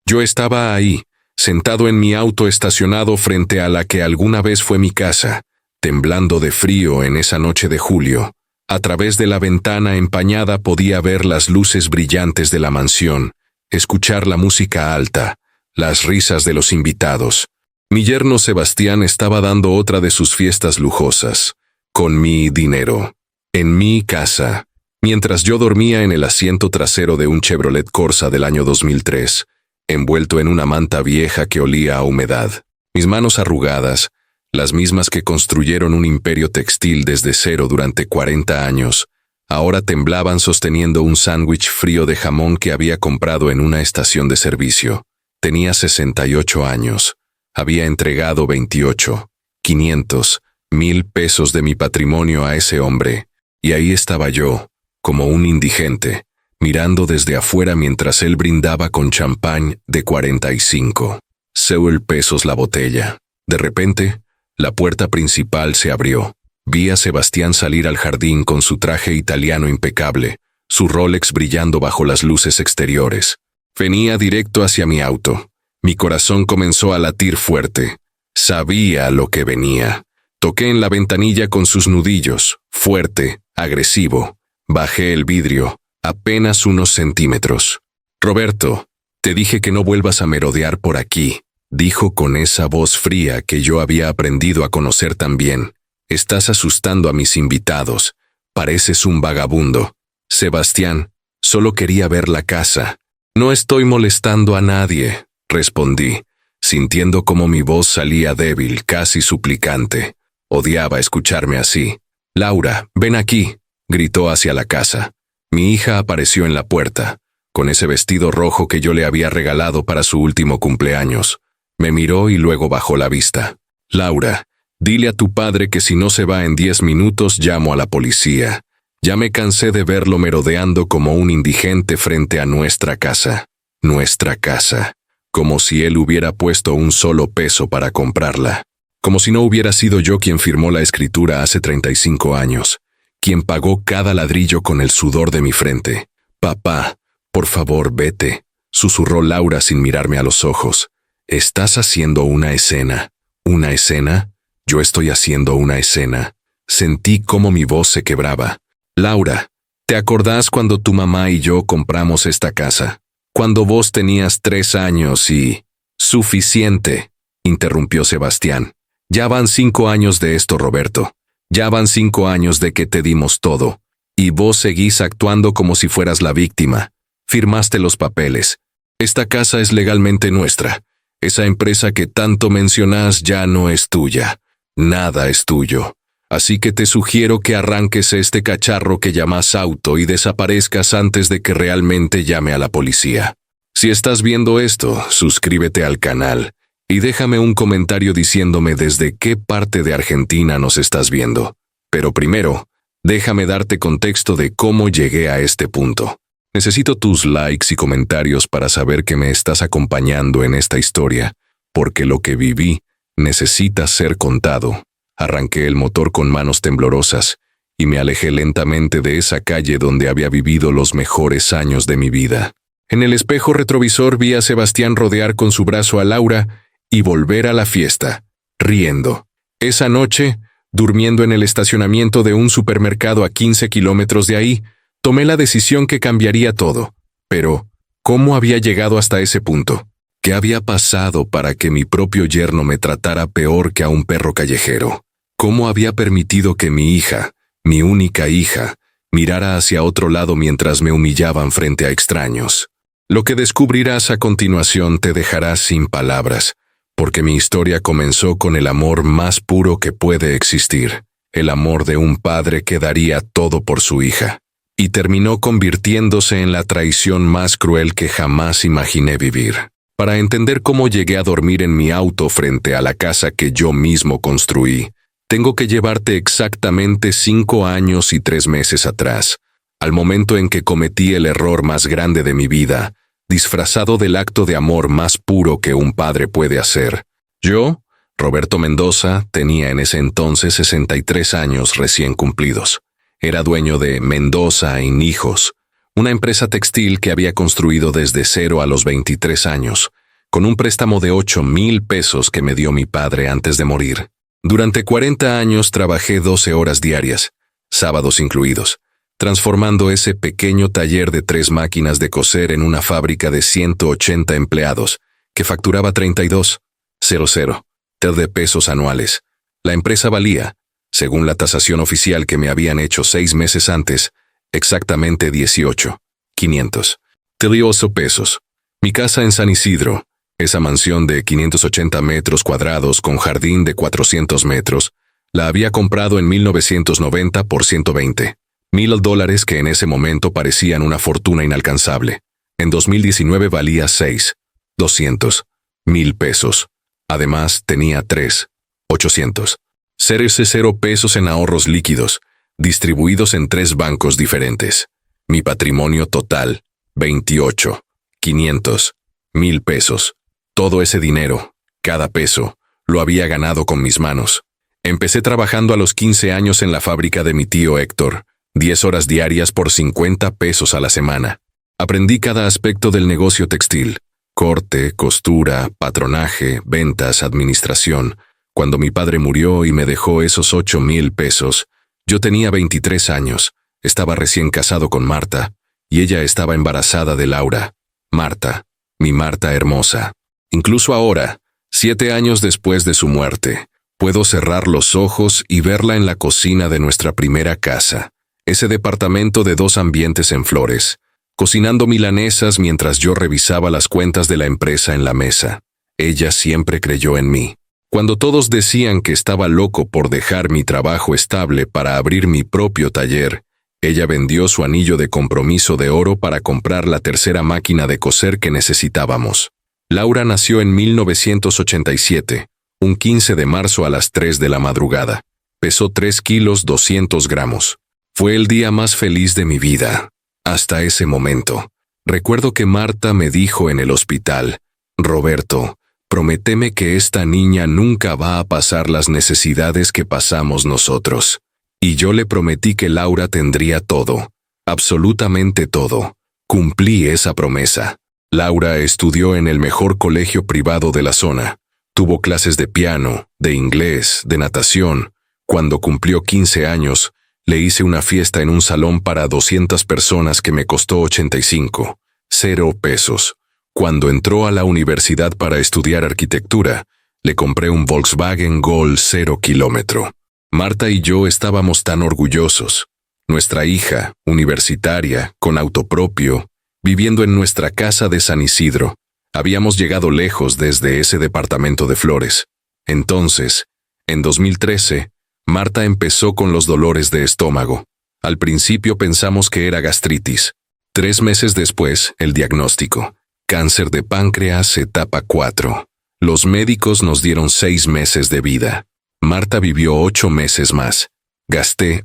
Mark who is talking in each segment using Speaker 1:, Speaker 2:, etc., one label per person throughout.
Speaker 1: Yo estaba ahí, sentado en mi auto estacionado frente a la que alguna vez fue mi casa, temblando de frío en esa noche de julio. A través de la ventana empañada podía ver las luces brillantes de la mansión, escuchar la música alta, las risas de los invitados. Mi yerno Sebastián estaba dando otra de sus fiestas lujosas, con mi dinero, en mi casa, mientras yo dormía en el asiento trasero de un Chevrolet Corsa del año 2003, envuelto en una manta vieja que olía a humedad. Mis manos arrugadas, las mismas que construyeron un imperio textil desde cero durante 40 años, ahora temblaban sosteniendo un sándwich frío de jamón que había comprado en una estación de servicio. Tenía 68 años. Había entregado 28, 500, 1000 pesos de mi patrimonio a ese hombre, y ahí estaba yo, como un indigente, mirando desde afuera mientras él brindaba con champán de 45 pesos la botella. De repente, la puerta principal se abrió. Vi a Sebastián salir al jardín con su traje italiano impecable, su Rolex brillando bajo las luces exteriores. Venía directo hacia mi auto. Mi corazón comenzó a latir fuerte. Sabía lo que venía. Toqué en la ventanilla con sus nudillos, fuerte, agresivo. Bajé el vidrio, apenas unos centímetros. «Roberto, te dije que no vuelvas a merodear por aquí», dijo con esa voz fría que yo había aprendido a conocer tan bien. «Estás asustando a mis invitados. Pareces un vagabundo». «Sebastián, solo quería ver la casa». «No estoy molestando a nadie», respondí, sintiendo cómo mi voz salía débil, casi suplicante. Odiaba escucharme así. «Laura, ven aquí», gritó hacia la casa. Mi hija apareció en la puerta, con ese vestido rojo que yo le había regalado para su último cumpleaños. Me miró y luego bajó la vista. «Laura, dile a tu padre que si no se va en 10 minutos llamo a la policía. Ya me cansé de verlo merodeando como un indigente frente a nuestra casa. Nuestra casa. Como si él hubiera puesto un solo peso para comprarla. Como si no hubiera sido yo quien firmó la escritura hace 35 años. Quien pagó cada ladrillo con el sudor de mi frente. «Papá, por favor, vete», susurró Laura sin mirarme a los ojos. «Estás haciendo una escena». «¿Una escena?» Yo estoy haciendo una escena. Sentí cómo mi voz se quebraba. «Laura, ¿te acordás cuando tu mamá y yo compramos esta casa? Cuando vos tenías 3 años y...» «Suficiente», interrumpió Sebastián. «Ya van 5 años de esto, Roberto. Ya van 5 años de que te dimos todo. Y vos seguís actuando como si fueras la víctima. Firmaste los papeles. Esta casa es legalmente nuestra. Esa empresa que tanto mencionás ya no es tuya. Nada es tuyo. Así que te sugiero que arranques este cacharro que llamas auto y desaparezcas antes de que realmente llame a la policía. Si estás viendo esto, suscríbete al canal y déjame un comentario diciéndome desde qué parte de Argentina nos estás viendo. Pero primero, déjame darte contexto de cómo llegué a este punto. Necesito tus likes y comentarios para saber que me estás acompañando en esta historia, porque lo que viví necesita ser contado. Arranqué el motor con manos temblorosas y me alejé lentamente de esa calle donde había vivido los mejores años de mi vida. En el espejo retrovisor vi a Sebastián rodear con su brazo a Laura y volver a la fiesta, riendo. Esa noche, durmiendo en el estacionamiento de un supermercado a 15 kilómetros de ahí, tomé la decisión que cambiaría todo. Pero, ¿cómo había llegado hasta ese punto? ¿Qué había pasado para que mi propio yerno me tratara peor que a un perro callejero? ¿Cómo había permitido que mi hija, mi única hija, mirara hacia otro lado mientras me humillaban frente a extraños? Lo que descubrirás a continuación te dejará sin palabras, porque mi historia comenzó con el amor más puro que puede existir, el amor de un padre que daría todo por su hija, y terminó convirtiéndose en la traición más cruel que jamás imaginé vivir. Para entender cómo llegué a dormir en mi auto frente a la casa que yo mismo construí, tengo que llevarte exactamente 5 años y 3 meses atrás, al momento en que cometí el error más grande de mi vida, disfrazado del acto de amor más puro que un padre puede hacer. Yo, Roberto Mendoza, tenía en ese entonces 63 años recién cumplidos. Era dueño de Mendoza & Hijos, una empresa textil que había construido desde cero a los 23 años, con un préstamo de 8,000 pesos que me dio mi padre antes de morir. Durante 40 años trabajé 12 horas diarias, sábados incluidos, transformando ese pequeño taller de 3 máquinas de coser en una fábrica de 180 empleados, que facturaba 32,00 de pesos anuales. La empresa valía, según la tasación oficial que me habían hecho 6 meses antes, exactamente 18,500 pesos. Mi casa en San Isidro, esa mansión de 580 metros cuadrados con jardín de 400 metros, la había comprado en 1990 por $120,000 que en ese momento parecían una fortuna inalcanzable. En 2019 valía 6,200,000 pesos. Además, tenía 3,800,000 pesos en ahorros líquidos, distribuidos en 3 bancos diferentes. Mi patrimonio total, 28,500,000 pesos. Todo ese dinero, cada peso, lo había ganado con mis manos. Empecé trabajando a los 15 años en la fábrica de mi tío Héctor, 10 horas diarias por 50 pesos a la semana. Aprendí cada aspecto del negocio textil: corte, costura, patronaje, ventas, administración. Cuando mi padre murió y me dejó esos 8,000 pesos, yo tenía 23 años, estaba recién casado con Marta, y ella estaba embarazada de Laura. Marta, mi Marta hermosa. Incluso ahora, 7 años después de su muerte, puedo cerrar los ojos y verla en la cocina de nuestra primera casa, ese departamento de 2 ambientes en Flores, cocinando milanesas mientras yo revisaba las cuentas de la empresa en la mesa. Ella siempre creyó en mí. Cuando todos decían que estaba loco por dejar mi trabajo estable para abrir mi propio taller, ella vendió su anillo de compromiso de oro para comprar la tercera máquina de coser que necesitábamos. Laura nació en 1987, un 15 de marzo a las 3 de la madrugada. Pesó 3 kilos 200 gramos. Fue el día más feliz de mi vida. Hasta ese momento. Recuerdo que Marta me dijo en el hospital: Roberto, prométeme que esta niña nunca va a pasar las necesidades que pasamos nosotros. Y yo le prometí que Laura tendría todo, absolutamente todo. Cumplí esa promesa. Laura estudió en el mejor colegio privado de la zona. Tuvo clases de piano, de inglés, de natación. Cuando cumplió 15 años, le hice una fiesta en un salón para 200 personas que me costó 85,000 pesos. Cuando entró a la universidad para estudiar arquitectura, le compré un Volkswagen Gol 0 kilómetro. Marta y yo estábamos tan orgullosos. Nuestra hija, universitaria, con auto propio, viviendo en nuestra casa de San Isidro. Habíamos llegado lejos desde ese departamento de Flores. Entonces, en 2013, Marta empezó con los dolores de estómago. Al principio pensamos que era gastritis. 3 meses después, el diagnóstico: cáncer de páncreas etapa 4. Los médicos nos dieron 6 meses de vida. Marta vivió 8 meses más. Gasté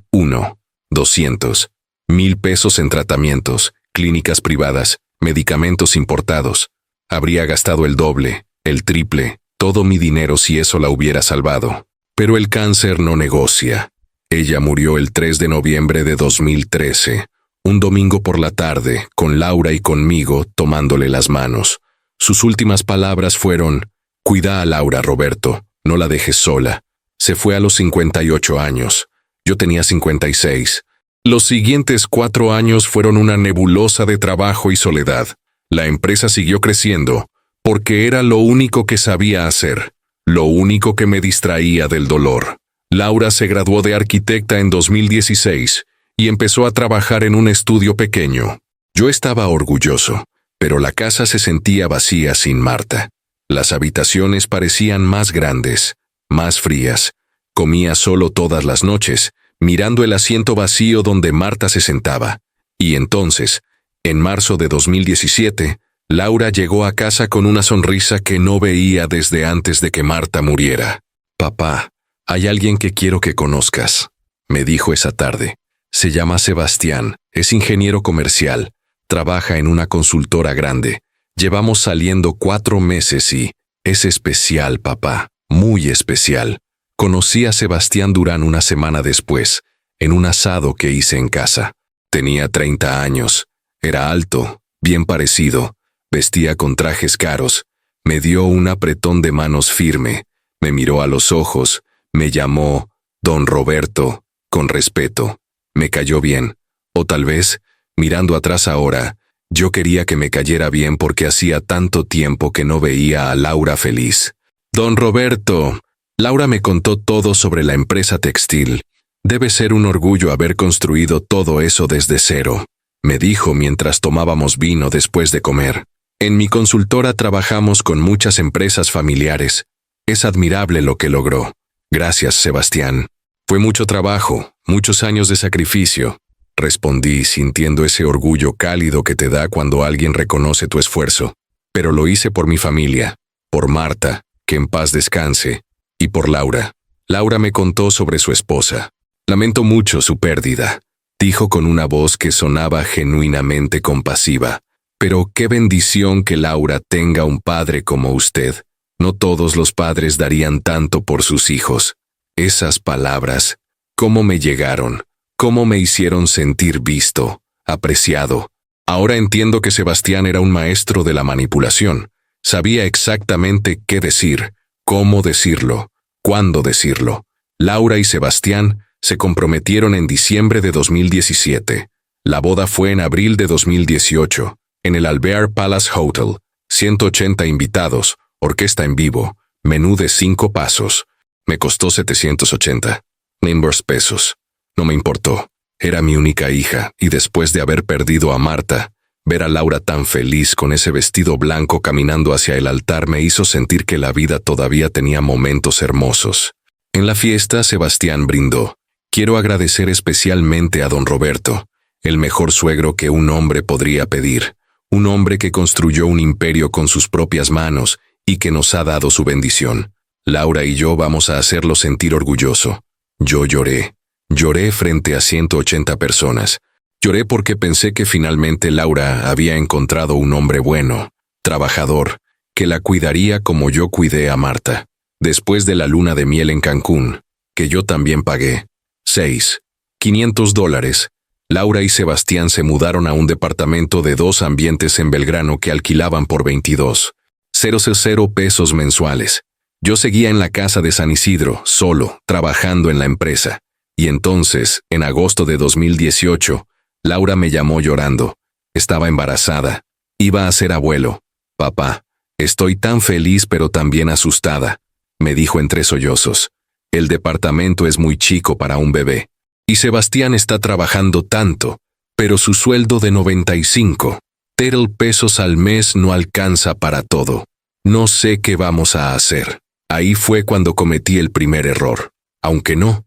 Speaker 1: 200,000 pesos en tratamientos, clínicas privadas, medicamentos importados. Habría gastado el doble, el triple, todo mi dinero si eso la hubiera salvado. Pero el cáncer no negocia. Ella murió el 3 de noviembre de 2013, un domingo por la tarde, con Laura y conmigo tomándole las manos. Sus últimas palabras fueron: cuida a Laura, Roberto, no la dejes sola. Se fue a los 58 años. Yo tenía 56. Los siguientes 4 años fueron una nebulosa de trabajo y soledad. La empresa siguió creciendo, porque era lo único que sabía hacer, lo único que me distraía del dolor. Laura se graduó de arquitecta en 2016 y empezó a trabajar en un estudio pequeño. Yo estaba orgulloso, pero la casa se sentía vacía sin Marta. Las habitaciones parecían más grandes, más frías. Comía solo todas las noches, mirando el asiento vacío donde Marta se sentaba. Y entonces, en marzo de 2017, Laura llegó a casa con una sonrisa que no veía desde antes de que Marta muriera. «Papá, hay alguien que quiero que conozcas», me dijo esa tarde. Se llama Sebastián, es ingeniero comercial, trabaja en una consultora grande. Llevamos saliendo 4 meses y es especial, papá, muy especial. Conocí a Sebastián Durán una semana después, en un asado que hice en casa. Tenía 30 años, era alto, bien parecido, vestía con trajes caros, Me dio un apretón de manos firme, me miró a los ojos, me llamó Don Roberto, con respeto. Me cayó bien. O tal vez, mirando atrás ahora, yo quería que me cayera bien porque hacía tanto tiempo que no veía a Laura feliz. Don Roberto, Laura me contó todo sobre la empresa textil. Debe ser un orgullo haber construido todo eso desde cero, me dijo mientras tomábamos vino después de comer. En mi consultora trabajamos con muchas empresas familiares. Es admirable lo que logró. Gracias, Sebastián. Fue mucho trabajo, muchos años de sacrificio, respondí sintiendo ese orgullo cálido que te da cuando alguien reconoce tu esfuerzo. Pero lo hice por mi familia, por Marta, que en paz descanse, y por Laura. Laura me contó sobre su esposa. Lamento mucho su pérdida, dijo con una voz que sonaba genuinamente compasiva. Pero qué bendición que Laura tenga un padre como usted. No todos los padres darían tanto por sus hijos. Esas palabras, cómo me llegaron, cómo me hicieron sentir visto, apreciado. Ahora entiendo que Sebastián era un maestro de la manipulación. Sabía exactamente qué decir, cómo decirlo, cuándo decirlo. Laura y Sebastián se comprometieron en diciembre de 2017. La boda fue en abril de 2018, en el Alvear Palace Hotel. 180 invitados, orquesta en vivo, menú de 5 pasos. Me costó 780 pesos. No me importó. Era mi única hija, y después de haber perdido a Marta, ver a Laura tan feliz con ese vestido blanco caminando hacia el altar me hizo sentir que la vida todavía tenía momentos hermosos. En la fiesta, Sebastián brindó. Quiero agradecer especialmente a don Roberto, el mejor suegro que un hombre podría pedir, un hombre que construyó un imperio con sus propias manos y que nos ha dado su bendición. Laura y yo vamos a hacerlo sentir orgulloso. Yo lloré. Lloré frente a 180 personas. Lloré porque pensé que finalmente Laura había encontrado un hombre bueno, trabajador, que la cuidaría como yo cuidé a Marta. Después de la luna de miel en Cancún, que yo también pagué. $500. Laura y Sebastián se mudaron a un departamento de 2 ambientes en Belgrano que alquilaban por 22,000 pesos mensuales. Yo seguía en la casa de San Isidro, solo, trabajando en la empresa. Y entonces, en agosto de 2018, Laura me llamó llorando. Estaba embarazada. Iba a ser abuelo. Papá, estoy tan feliz pero también asustada, me dijo entre sollozos. El departamento es muy chico para un bebé. Y Sebastián está trabajando tanto, pero su sueldo de 95 pesos al mes no alcanza para todo. No sé qué vamos a hacer. Ahí fue cuando cometí el primer error. Aunque no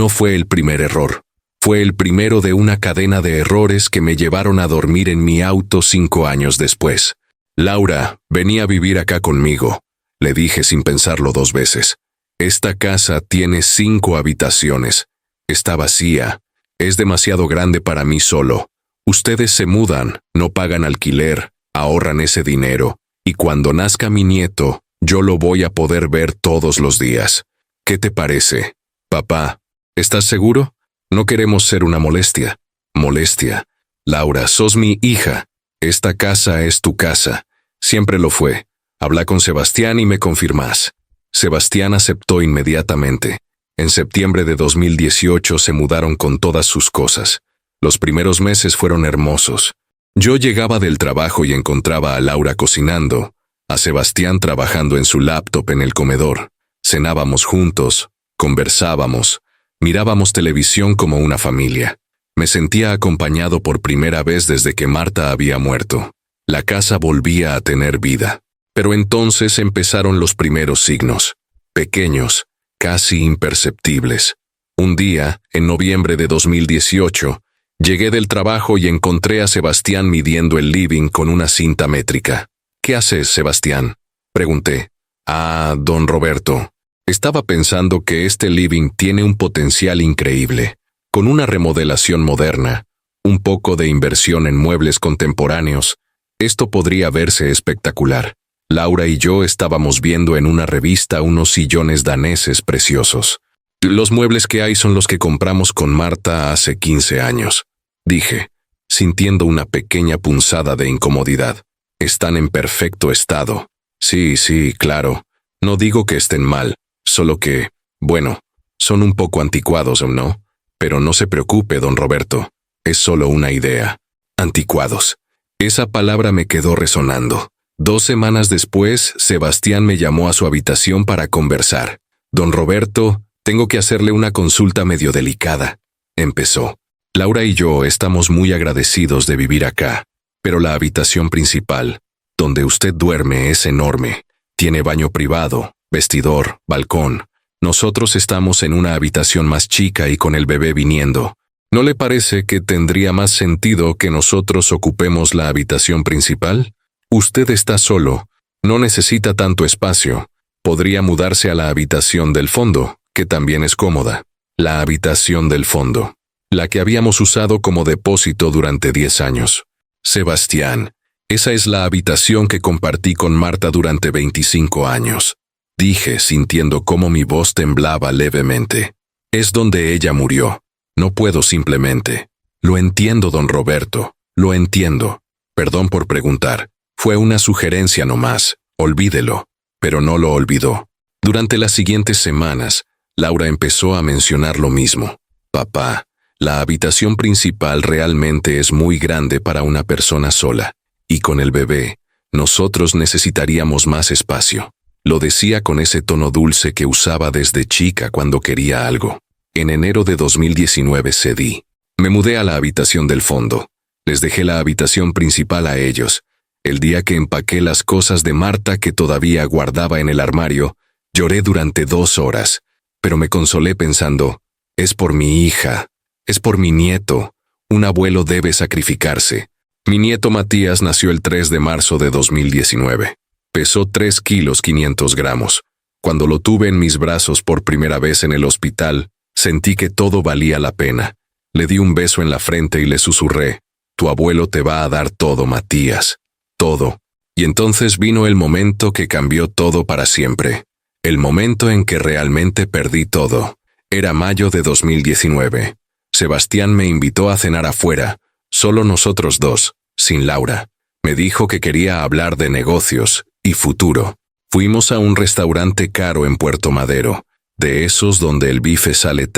Speaker 1: fue el primer error. Fue el primero de una cadena de errores que me llevaron a dormir en mi auto 5 años después. Laura, vení a vivir acá conmigo, le dije sin pensarlo 2 veces. Esta casa tiene 5 habitaciones. Está vacía. Es demasiado grande para mí solo. Ustedes se mudan, no pagan alquiler, ahorran ese dinero, y cuando nazca mi nieto, yo lo voy a poder ver todos los días. ¿Qué te parece? Papá, ¿estás seguro? No queremos ser una molestia. Molestia. Laura, sos mi hija. Esta casa es tu casa. Siempre lo fue. Habla con Sebastián y me confirmás. Sebastián aceptó inmediatamente. En septiembre de 2018 se mudaron con todas sus cosas. Los primeros meses fueron hermosos. Yo llegaba del trabajo y encontraba a Laura cocinando, a Sebastián trabajando en su laptop en el comedor. Cenábamos juntos, conversábamos, mirábamos televisión como una familia. Me sentía acompañado por primera vez desde que Marta había muerto. La casa volvía a tener vida. Pero entonces empezaron los primeros signos, pequeños, casi imperceptibles. Un día, en noviembre de 2018, llegué del trabajo y encontré a Sebastián midiendo el living con una cinta métrica. ¿Qué haces, Sebastián?, pregunté. Don Roberto. Estaba pensando que este living tiene un potencial increíble, con una remodelación moderna, un poco de inversión en muebles contemporáneos. Esto podría verse espectacular. Laura y yo estábamos viendo en una revista unos sillones daneses preciosos. Los muebles que hay son los que compramos con Marta hace 15 años, dije, sintiendo una pequeña punzada de incomodidad. Están en perfecto estado. Sí, claro. No digo que estén mal, solo que, bueno, son un poco anticuados, ¿no? Pero no se preocupe, don Roberto. Es solo una idea. Anticuados. Esa palabra me quedó resonando. 2 semanas después, Sebastián me llamó a su habitación para conversar. Don Roberto, tengo que hacerle una consulta medio delicada. Empezó. Laura y yo estamos muy agradecidos de vivir acá, pero la habitación principal, donde usted duerme, es enorme. Tiene baño privado, vestidor, balcón. Nosotros estamos en una habitación más chica y con el bebé viniendo. ¿No le parece que tendría más sentido que nosotros ocupemos la habitación principal? Usted está solo, no necesita tanto espacio. Podría mudarse a la habitación del fondo, que también es cómoda. La habitación del fondo, la que habíamos usado como depósito durante 10 años. Sebastián, esa es la habitación que compartí con Marta durante 25 años. Dije, sintiendo cómo mi voz temblaba levemente. Es donde ella murió. No puedo simplemente. Lo entiendo, don Roberto, lo entiendo. Perdón por preguntar. Fue una sugerencia nomás. Olvídelo. Pero no lo olvidó. Durante las siguientes semanas, Laura empezó a mencionar lo mismo. Papá, la habitación principal realmente es muy grande para una persona sola. Y con el bebé, nosotros necesitaríamos más espacio. Lo decía con ese tono dulce que usaba desde chica cuando quería algo. En enero de 2019 cedí. Me mudé a la habitación del fondo. Les dejé la habitación principal a ellos. El día que empaqué las cosas de Marta que todavía guardaba en el armario, lloré durante 2 horas, pero me consolé pensando, es por mi hija, es por mi nieto. Un abuelo debe sacrificarse. Mi nieto Matías nació el 3 de marzo de 2019. Pesó 3 kilos 500 gramos. Cuando lo tuve en mis brazos por primera vez en el hospital, sentí que todo valía la pena. Le di un beso en la frente y le susurré, tu abuelo te va a dar todo, Matías. Todo. Y entonces vino el momento que cambió todo para siempre. El momento en que realmente perdí todo. Era mayo de 2019. Sebastián me invitó a cenar afuera, solo nosotros dos, sin Laura. Me dijo que quería hablar de negocios y futuro. Fuimos a un restaurante caro en Puerto Madero, de esos donde el bife sale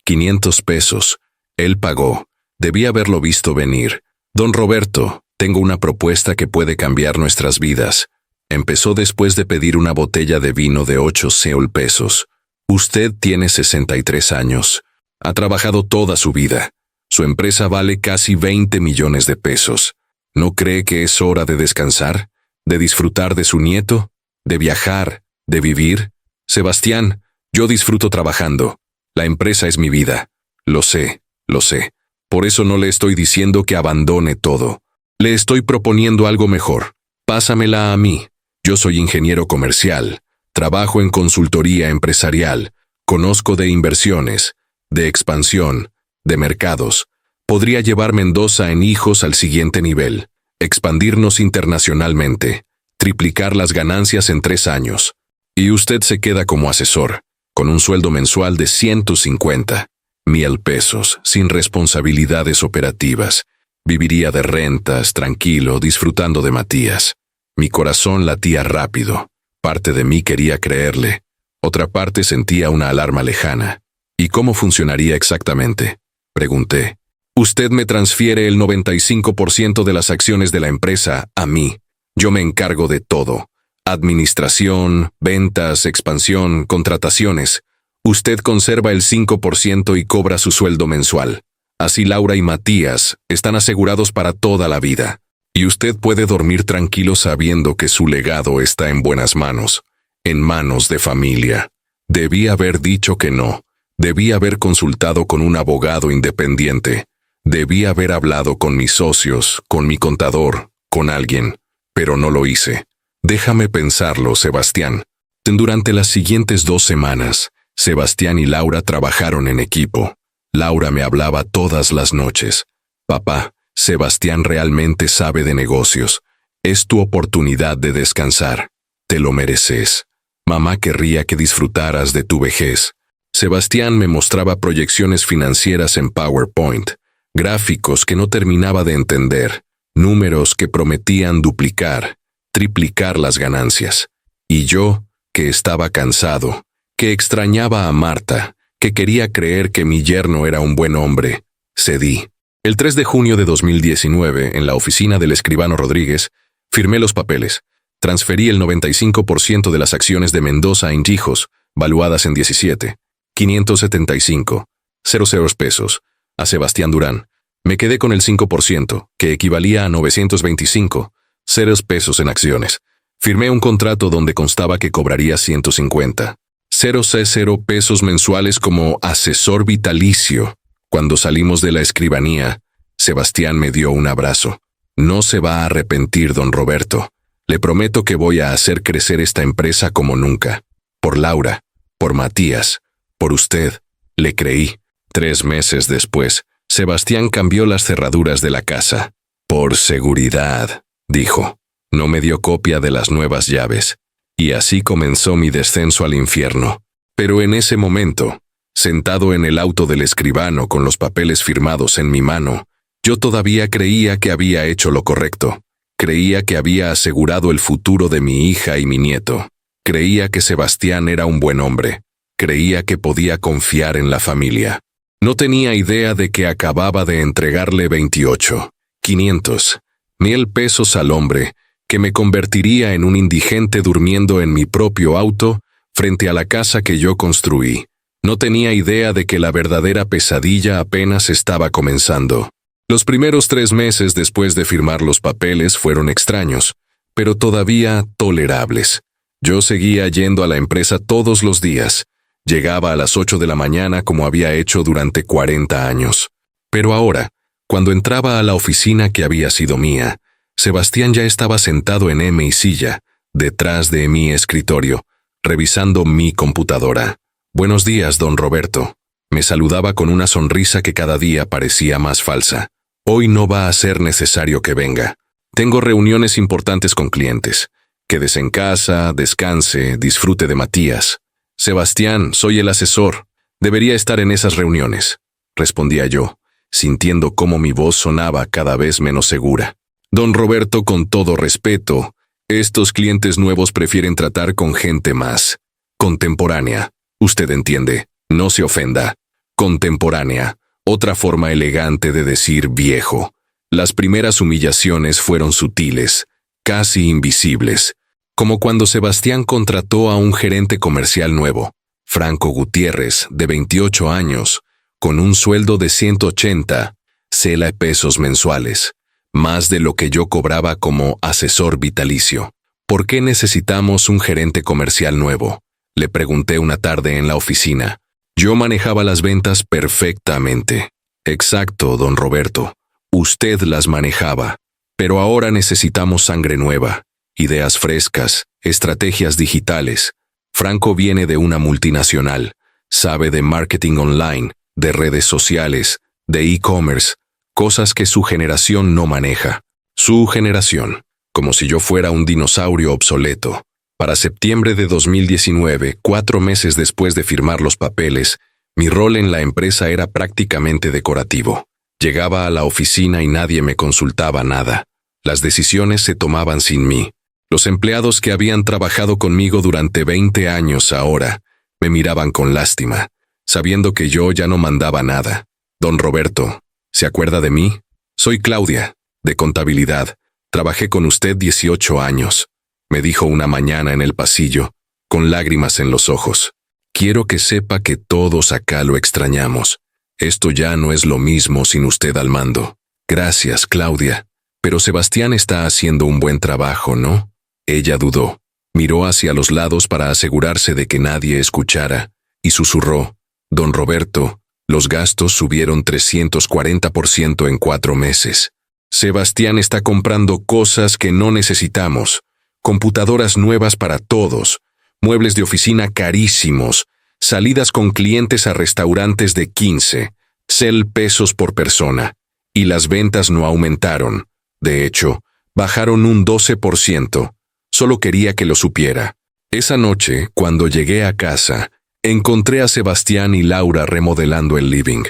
Speaker 1: 500 pesos. Él pagó. Debí haberlo visto venir. Don Roberto, tengo una propuesta que puede cambiar nuestras vidas. Empezó después de pedir una botella de vino de 8 pesos. Usted tiene 63 años. Ha trabajado toda su vida. Su empresa vale casi 20 millones de pesos. ¿No cree que es hora de descansar? ¿De disfrutar de su nieto? ¿De viajar? ¿De vivir? Sebastián, yo disfruto trabajando. La empresa es mi vida. Lo sé, lo sé. Por eso no le estoy diciendo que abandone todo. Le estoy proponiendo algo mejor. Pásamela a mí. Yo soy ingeniero comercial. Trabajo en consultoría empresarial. Conozco de inversiones, de expansión, de mercados. Podría llevar Mendoza en hijos al siguiente nivel. Expandirnos internacionalmente. Triplicar las ganancias en 3 años. Y usted se queda como asesor, con un sueldo mensual de 150,000 pesos, sin responsabilidades operativas. Viviría de rentas, tranquilo, disfrutando de Matías. Mi corazón latía rápido. Parte de mí quería creerle. Otra parte sentía una alarma lejana. ¿Y cómo funcionaría exactamente? Pregunté. Usted me transfiere el 95% de las acciones de la empresa a mí. Yo me encargo de todo. Administración, ventas, expansión, contrataciones. Usted conserva el 5% y cobra su sueldo mensual. Así Laura y Matías están asegurados para toda la vida. Y usted puede dormir tranquilo sabiendo que su legado está en buenas manos, en manos de familia. Debí haber dicho que no. Debí haber consultado con un abogado independiente. Debí haber hablado con mis socios, con mi contador, con alguien. Pero no lo hice. Déjame pensarlo, Sebastián. Durante las siguientes 2 semanas, Sebastián y Laura trabajaron en equipo. Laura me hablaba todas las noches. Papá, Sebastián realmente sabe de negocios. Es tu oportunidad de descansar. Te lo mereces. Mamá querría que disfrutaras de tu vejez. Sebastián me mostraba proyecciones financieras en PowerPoint, gráficos que no terminaba de entender, números que prometían duplicar. triplicar las ganancias. Y yo, que estaba cansado, que extrañaba a Marta, que quería creer que mi yerno era un buen hombre, cedí. El 3 de junio de 2019, en la oficina del escribano Rodríguez, firmé los papeles. Transferí el 95% de las acciones de Mendoza en Hijos, valuadas en 17,575,00 pesos, a Sebastián Durán. Me quedé con el 5%, que equivalía a 925,00 pesos en acciones. Firmé un contrato donde constaba que cobraría 150,000 pesos mensuales como asesor vitalicio. Cuando salimos de la escribanía, Sebastián me dio un abrazo. No se va a arrepentir, don Roberto. Le prometo que voy a hacer crecer esta empresa como nunca. Por Laura, por Matías, por usted, le creí. 3 meses después, Sebastián cambió las cerraduras de la casa. Por seguridad, dijo. No me dio copia de las nuevas llaves. Y así comenzó mi descenso al infierno. Pero en ese momento, sentado en el auto del escribano con los papeles firmados en mi mano, yo todavía creía que había hecho lo correcto. Creía que había asegurado el futuro de mi hija y mi nieto. Creía que Sebastián era un buen hombre. Creía que podía confiar en la familia. No tenía idea de que acababa de entregarle 28,500,000 pesos al hombre, que me convertiría en un indigente durmiendo en mi propio auto frente a la casa que yo construí. No tenía idea de que la verdadera pesadilla apenas estaba comenzando. Los primeros 3 meses después de firmar los papeles fueron extraños, pero todavía tolerables. Yo seguía yendo a la empresa todos los días. Llegaba a las 8 de la mañana como había hecho durante 40 años. Pero ahora, cuando entraba a la oficina que había sido mía, Sebastián ya estaba sentado en mi silla, detrás de mi escritorio, revisando mi computadora. «Buenos días, don Roberto». Me saludaba con una sonrisa que cada día parecía más falsa. «Hoy no va a ser necesario que venga. Tengo reuniones importantes con clientes. Quédese en casa, descanse, disfrute de Matías». «Sebastián, soy el asesor. Debería estar en esas reuniones», respondía yo, sintiendo cómo mi voz sonaba cada vez menos segura. «Don Roberto, con todo respeto, estos clientes nuevos prefieren tratar con gente más contemporánea. Usted entiende, no se ofenda. Contemporánea, otra forma elegante de decir viejo. Las primeras humillaciones fueron sutiles, casi invisibles, como cuando Sebastián contrató a un gerente comercial nuevo, Franco Gutiérrez, de 28 años, con un sueldo de 180,000 pesos mensuales, más de lo que yo cobraba como asesor vitalicio. «¿Por qué necesitamos un gerente comercial nuevo?», le pregunté una tarde en la oficina. Yo manejaba las ventas perfectamente. «Exacto, don Roberto. Usted las manejaba. Pero ahora necesitamos sangre nueva, ideas frescas, estrategias digitales. Franco viene de una multinacional. Sabe de marketing online, de redes sociales, de e-commerce, cosas que su generación no maneja. Su generación, como si yo fuera un dinosaurio obsoleto». Para septiembre de 2019, 4 meses después de firmar los papeles, mi rol en la empresa era prácticamente decorativo. Llegaba a la oficina y nadie me consultaba nada. Las decisiones se tomaban sin mí. Los empleados que habían trabajado conmigo durante 20 años ahora me miraban con lástima, sabiendo que yo ya no mandaba nada. «Don Roberto, ¿se acuerda de mí? Soy Claudia, de contabilidad. Trabajé con usted 18 años», me dijo una mañana en el pasillo, con lágrimas en los ojos. «Quiero que sepa que todos acá lo extrañamos. Esto ya no es lo mismo sin usted al mando». «Gracias, Claudia. Pero Sebastián está haciendo un buen trabajo, ¿no?». Ella dudó. Miró hacia los lados para asegurarse de que nadie escuchara, y susurró: «Don Roberto, los gastos subieron 340% en 4 meses. Sebastián está comprando cosas que no necesitamos. Computadoras nuevas para todos, muebles de oficina carísimos, salidas con clientes a restaurantes de 15,000 pesos por persona. Y las ventas no aumentaron. De hecho, bajaron un 12%. Solo quería que lo supiera». Esa noche, cuando llegué a casa, encontré a Sebastián y Laura remodelando el living.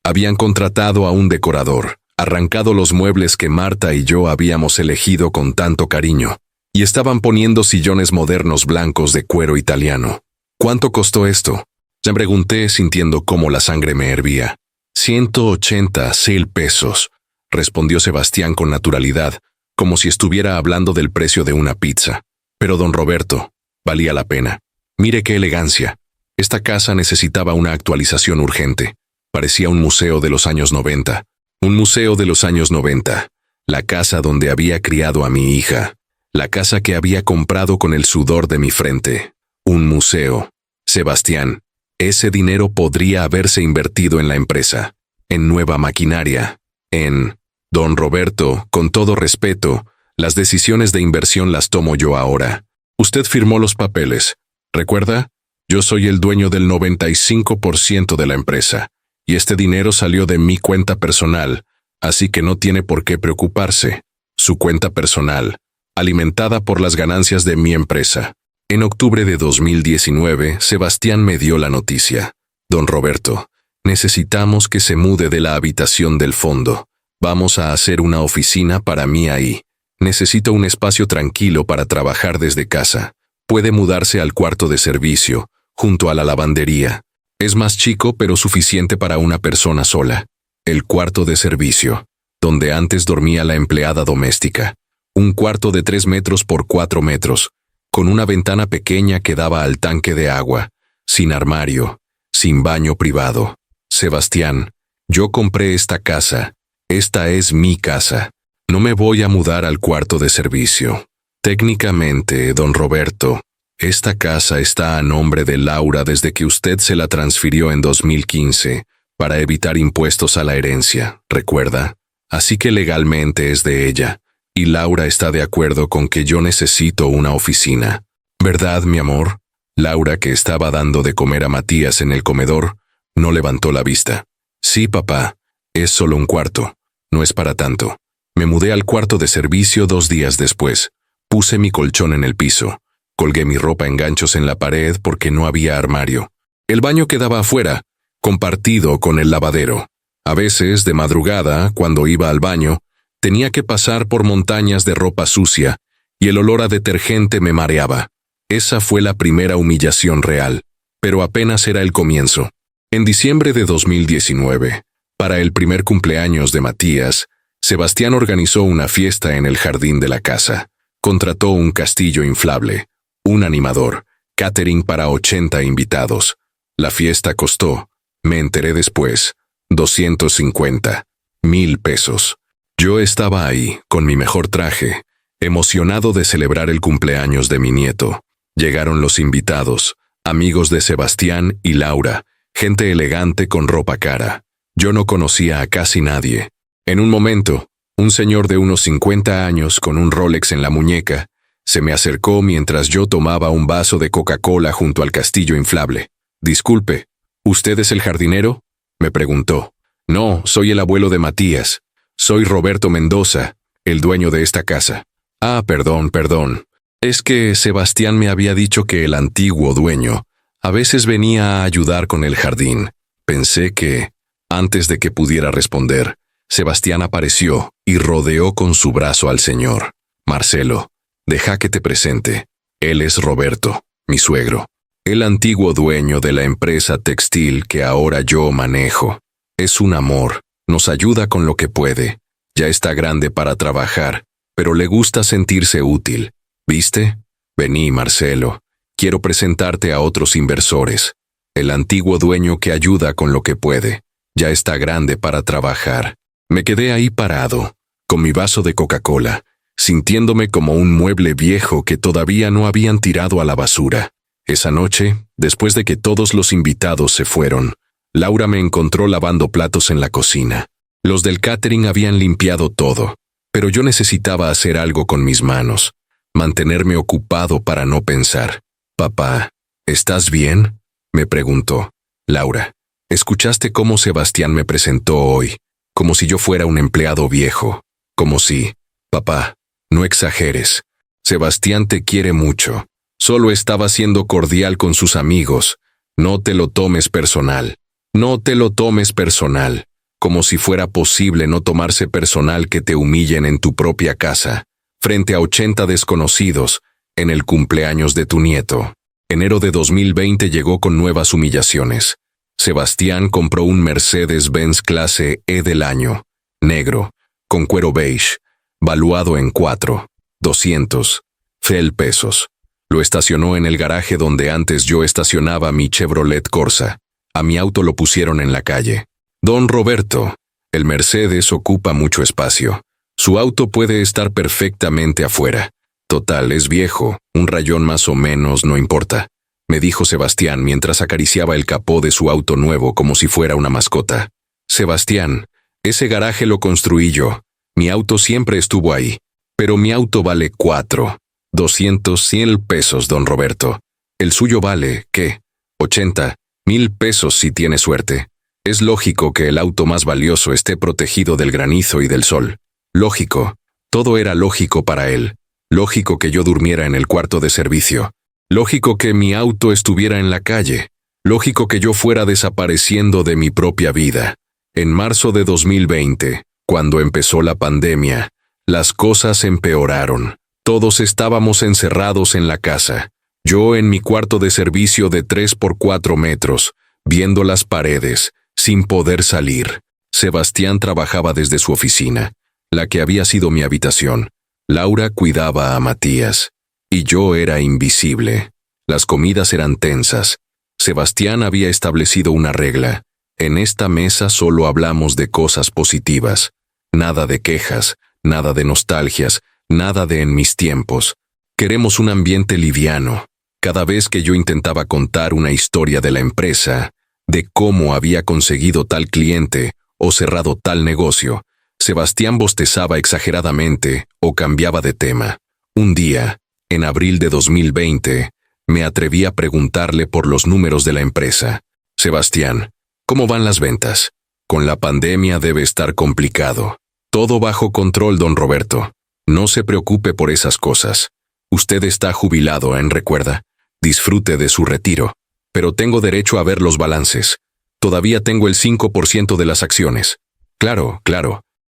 Speaker 1: Habían contratado a un decorador, arrancado los muebles que Marta y yo habíamos elegido con tanto cariño. y estaban poniendo sillones modernos blancos de cuero italiano. ¿Cuánto costó esto? Le pregunté sintiendo cómo la sangre me hervía. 180,000 pesos, respondió Sebastián con naturalidad, como si estuviera hablando del precio de una pizza. Pero don Roberto, valía la pena. Mire qué elegancia. Esta casa necesitaba una actualización urgente. Parecía un museo de los años 90. Un museo de los años 90. La casa donde había criado a mi hija. La casa que había comprado con el sudor de mi frente. Un museo. Sebastián, ese dinero podría haberse invertido en la empresa, en nueva maquinaria, en... Don Roberto, con todo respeto, las decisiones de inversión las tomo yo ahora. Usted firmó los papeles. ¿Recuerda? Yo soy el dueño del 95% de la empresa, y este dinero salió de mi cuenta personal, así que no tiene por qué preocuparse. Su cuenta personal, alimentada por las ganancias de mi empresa. En octubre de 2019, Sebastián me dio la noticia. Don Roberto, necesitamos que se mude de la habitación del fondo. Vamos a hacer una oficina para mí ahí. Necesito un espacio tranquilo para trabajar desde casa. Puede mudarse al cuarto de servicio, junto a la lavandería. Es más chico pero suficiente para una persona sola. El cuarto de servicio, donde antes dormía la empleada doméstica. Un cuarto de 3 metros por 4 metros, con una ventana pequeña que daba al tanque de agua, sin armario, sin baño privado. Sebastián, yo compré esta casa. Esta es mi casa. No me voy a mudar al cuarto de servicio. Técnicamente, don Roberto, esta casa está a nombre de Laura desde que usted se la transfirió en 2015 para evitar impuestos a la herencia, ¿recuerda? Así que legalmente es de ella, y Laura está de acuerdo con que yo necesito una oficina. ¿Verdad, mi amor? Laura, que estaba dando de comer a Matías en el comedor, no levantó la vista. Sí, papá. Es solo un cuarto. No es para tanto. Me mudé al cuarto de servicio 2 días después. Puse mi colchón en el piso. Colgué mi ropa en ganchos en la pared porque no había armario. El baño quedaba afuera, compartido con el lavadero. A veces, de madrugada, cuando iba al baño, tenía que pasar por montañas de ropa sucia, y el olor a detergente me mareaba. Esa fue la primera humillación real, pero apenas era el comienzo. En diciembre de 2019, para el primer cumpleaños de Matías, Sebastián organizó una fiesta en el jardín de la casa. Contrató un castillo inflable, un animador, catering para 80 invitados. La fiesta costó, me enteré después, 250,000 pesos. Yo estaba ahí, con mi mejor traje, emocionado de celebrar el cumpleaños de mi nieto. Llegaron los invitados, amigos de Sebastián y Laura, gente elegante con ropa cara. Yo no conocía a casi nadie. En un momento, un señor de unos 50 años con un Rolex en la muñeca se me acercó mientras yo tomaba un vaso de Coca-Cola junto al castillo inflable. «Disculpe, ¿usted es el jardinero?», me preguntó. «No, soy el abuelo de Matías. Soy Roberto Mendoza, el dueño de esta casa». «Ah, perdón. Es que Sebastián me había dicho que el antiguo dueño a veces venía a ayudar con el jardín». Pensé que, antes de que pudiera responder, Sebastián apareció y rodeó con su brazo al señor. «Marcelo, deja que te presente. Él es Roberto, mi suegro, el antiguo dueño de la empresa textil que ahora yo manejo. Es un amor, nos ayuda con lo que puede. Ya está grande para trabajar, pero le gusta sentirse útil. ¿Viste? Vení, Marcelo. Quiero presentarte a otros inversores. El antiguo dueño que ayuda con lo que puede. Ya está grande para trabajar». Me quedé ahí parado, con mi vaso de Coca-Cola, sintiéndome como un mueble viejo que todavía no habían tirado a la basura. Esa noche, después de que todos los invitados se fueron, Laura me encontró lavando platos en la cocina. Los del catering habían limpiado todo, pero yo necesitaba hacer algo con mis manos, mantenerme ocupado para no pensar. «Papá, ¿estás bien?», me preguntó. «Laura, ¿escuchaste cómo Sebastián me presentó hoy? Como si yo fuera un empleado viejo. Como si... Papá, no exageres. Sebastián te quiere mucho. Solo estaba siendo cordial con sus amigos. No te lo tomes personal. No te lo tomes personal. Como si fuera posible no tomarse personal que te humillen en tu propia casa. frente a 80 desconocidos, en el cumpleaños de tu nieto. Enero de 2020 llegó con nuevas humillaciones. Sebastián compró un Mercedes-Benz clase E del año, negro, con cuero beige, valuado en 4.200.000 pesos. Lo estacionó en el garaje donde antes yo estacionaba mi Chevrolet Corsa. A mi auto lo pusieron en la calle. Don Roberto, el Mercedes ocupa mucho espacio. Su auto puede estar perfectamente afuera. Total, es viejo, un rayón más o menos no importa, me dijo Sebastián mientras acariciaba el capó de su auto nuevo como si fuera una mascota. Sebastián, ese garaje lo construí yo. Mi auto siempre estuvo ahí. Pero mi auto vale 4.200.000 pesos, don Roberto. El suyo vale, ¿qué? 80.000 pesos si tiene suerte. Es lógico que el auto más valioso esté protegido del granizo y del sol. Lógico. Todo era lógico para él. Lógico que yo durmiera en el cuarto de servicio. Lógico que mi auto estuviera en la calle. Lógico que yo fuera desapareciendo de mi propia vida. En marzo de 2020, cuando empezó la pandemia, las cosas empeoraron. Todos estábamos encerrados en la casa. Yo en mi cuarto de servicio de 3 por 4 metros, viendo las paredes, sin poder salir. Sebastián trabajaba desde su oficina, la que había sido mi habitación. Laura cuidaba a Matías, y yo era invisible. Las comidas eran tensas. Sebastián había establecido una regla. En esta mesa solo hablamos de cosas positivas. Nada de quejas, nada de nostalgias, nada de en mis tiempos. Queremos un ambiente liviano. Cada vez que yo intentaba contar una historia de la empresa, de cómo había conseguido tal cliente o cerrado tal negocio, Sebastián bostezaba exageradamente o cambiaba de tema. Un día, en abril de 2020, me atreví a preguntarle por los números de la empresa. Sebastián, ¿cómo van las ventas? Con la pandemia debe estar complicado. Todo bajo control, don Roberto. No se preocupe por esas cosas. Usted está jubilado, recuerda. Disfrute de su retiro. Pero tengo derecho a ver los balances. Todavía tengo el 5% de las acciones. Claro.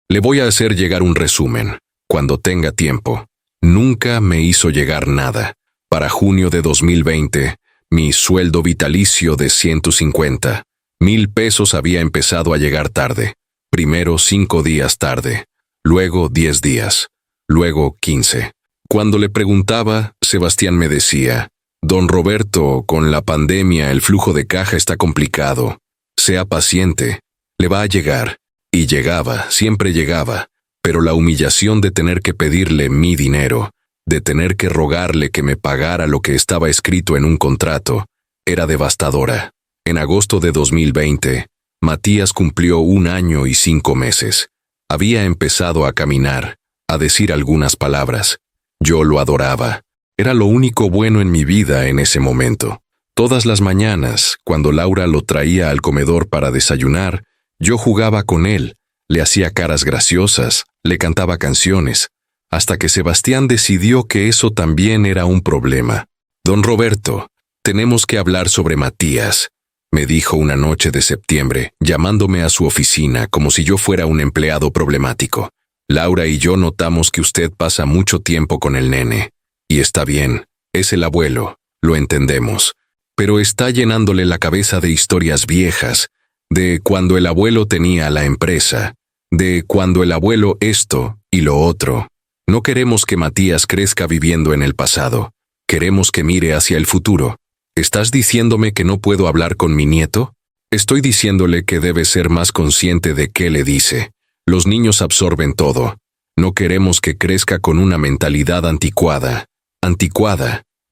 Speaker 1: Le voy a hacer llegar un resumen, cuando tenga tiempo. Nunca me hizo llegar nada. Para junio de 2020, mi sueldo vitalicio de 150.000 pesos había empezado a llegar tarde. Primero 5 días tarde, luego 10 días, luego 15. Cuando le preguntaba, Sebastián me decía, don Roberto, con la pandemia el flujo de caja está complicado. Sea paciente, le va a llegar. Y llegaba, siempre llegaba, pero la humillación de tener que pedirle mi dinero, de tener que rogarle que me pagara lo que estaba escrito en un contrato, era devastadora. En agosto de 2020, Matías cumplió 1 año y 5 meses. Había empezado a caminar, a decir algunas palabras. Yo lo adoraba. Era lo único bueno en mi vida en ese momento. Todas las mañanas, cuando Laura lo traía al comedor para desayunar, yo jugaba con él, le hacía caras graciosas, le cantaba canciones, hasta que Sebastián decidió que eso también era un problema. Don Roberto, tenemos que hablar sobre Matías, me dijo una noche de septiembre, llamándome a su oficina como si yo fuera un empleado problemático. Laura y yo notamos que usted pasa mucho tiempo con el nene. Y está bien, es el abuelo, lo entendemos. Pero está llenándole la cabeza de historias viejas, de cuando el abuelo tenía la empresa, de cuando el abuelo esto y lo otro. No queremos que Matías crezca viviendo en el pasado. Queremos que mire hacia el futuro. ¿Estás diciéndome que no puedo hablar con mi nieto? Estoy diciéndole que debe ser más consciente de qué le dice. Los niños absorben todo. No queremos que crezca con una mentalidad anticuada,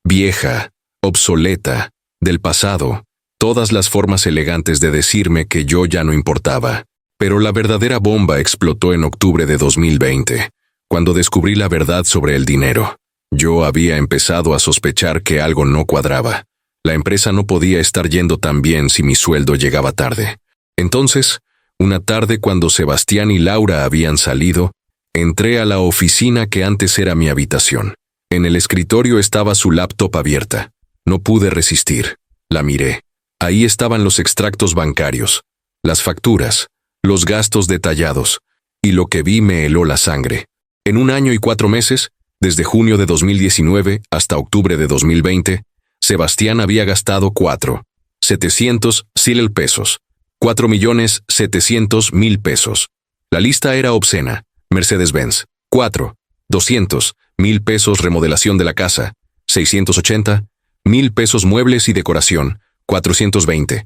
Speaker 1: vieja, obsoleta, del pasado. Todas las formas elegantes de decirme que yo ya no importaba. Pero la verdadera bomba explotó en octubre de 2020, cuando descubrí la verdad sobre el dinero. Yo había empezado a sospechar que algo no cuadraba. La empresa no podía estar yendo tan bien si mi sueldo llegaba tarde. Entonces, una tarde cuando Sebastián y Laura habían salido, entré a la oficina que antes era mi habitación. En el escritorio estaba su laptop abierta. No pude resistir. La miré. Ahí estaban los extractos bancarios, las facturas, los gastos detallados, y lo que vi me heló la sangre. En 1 año y 4 meses, Desde junio de 2019 hasta octubre de 2020, Sebastián había gastado 4.700.000 pesos. 4.700.000 pesos. La lista era obscena. Mercedes-Benz. 4.200.000 pesos remodelación de la casa. 680.000 pesos muebles y decoración. 420.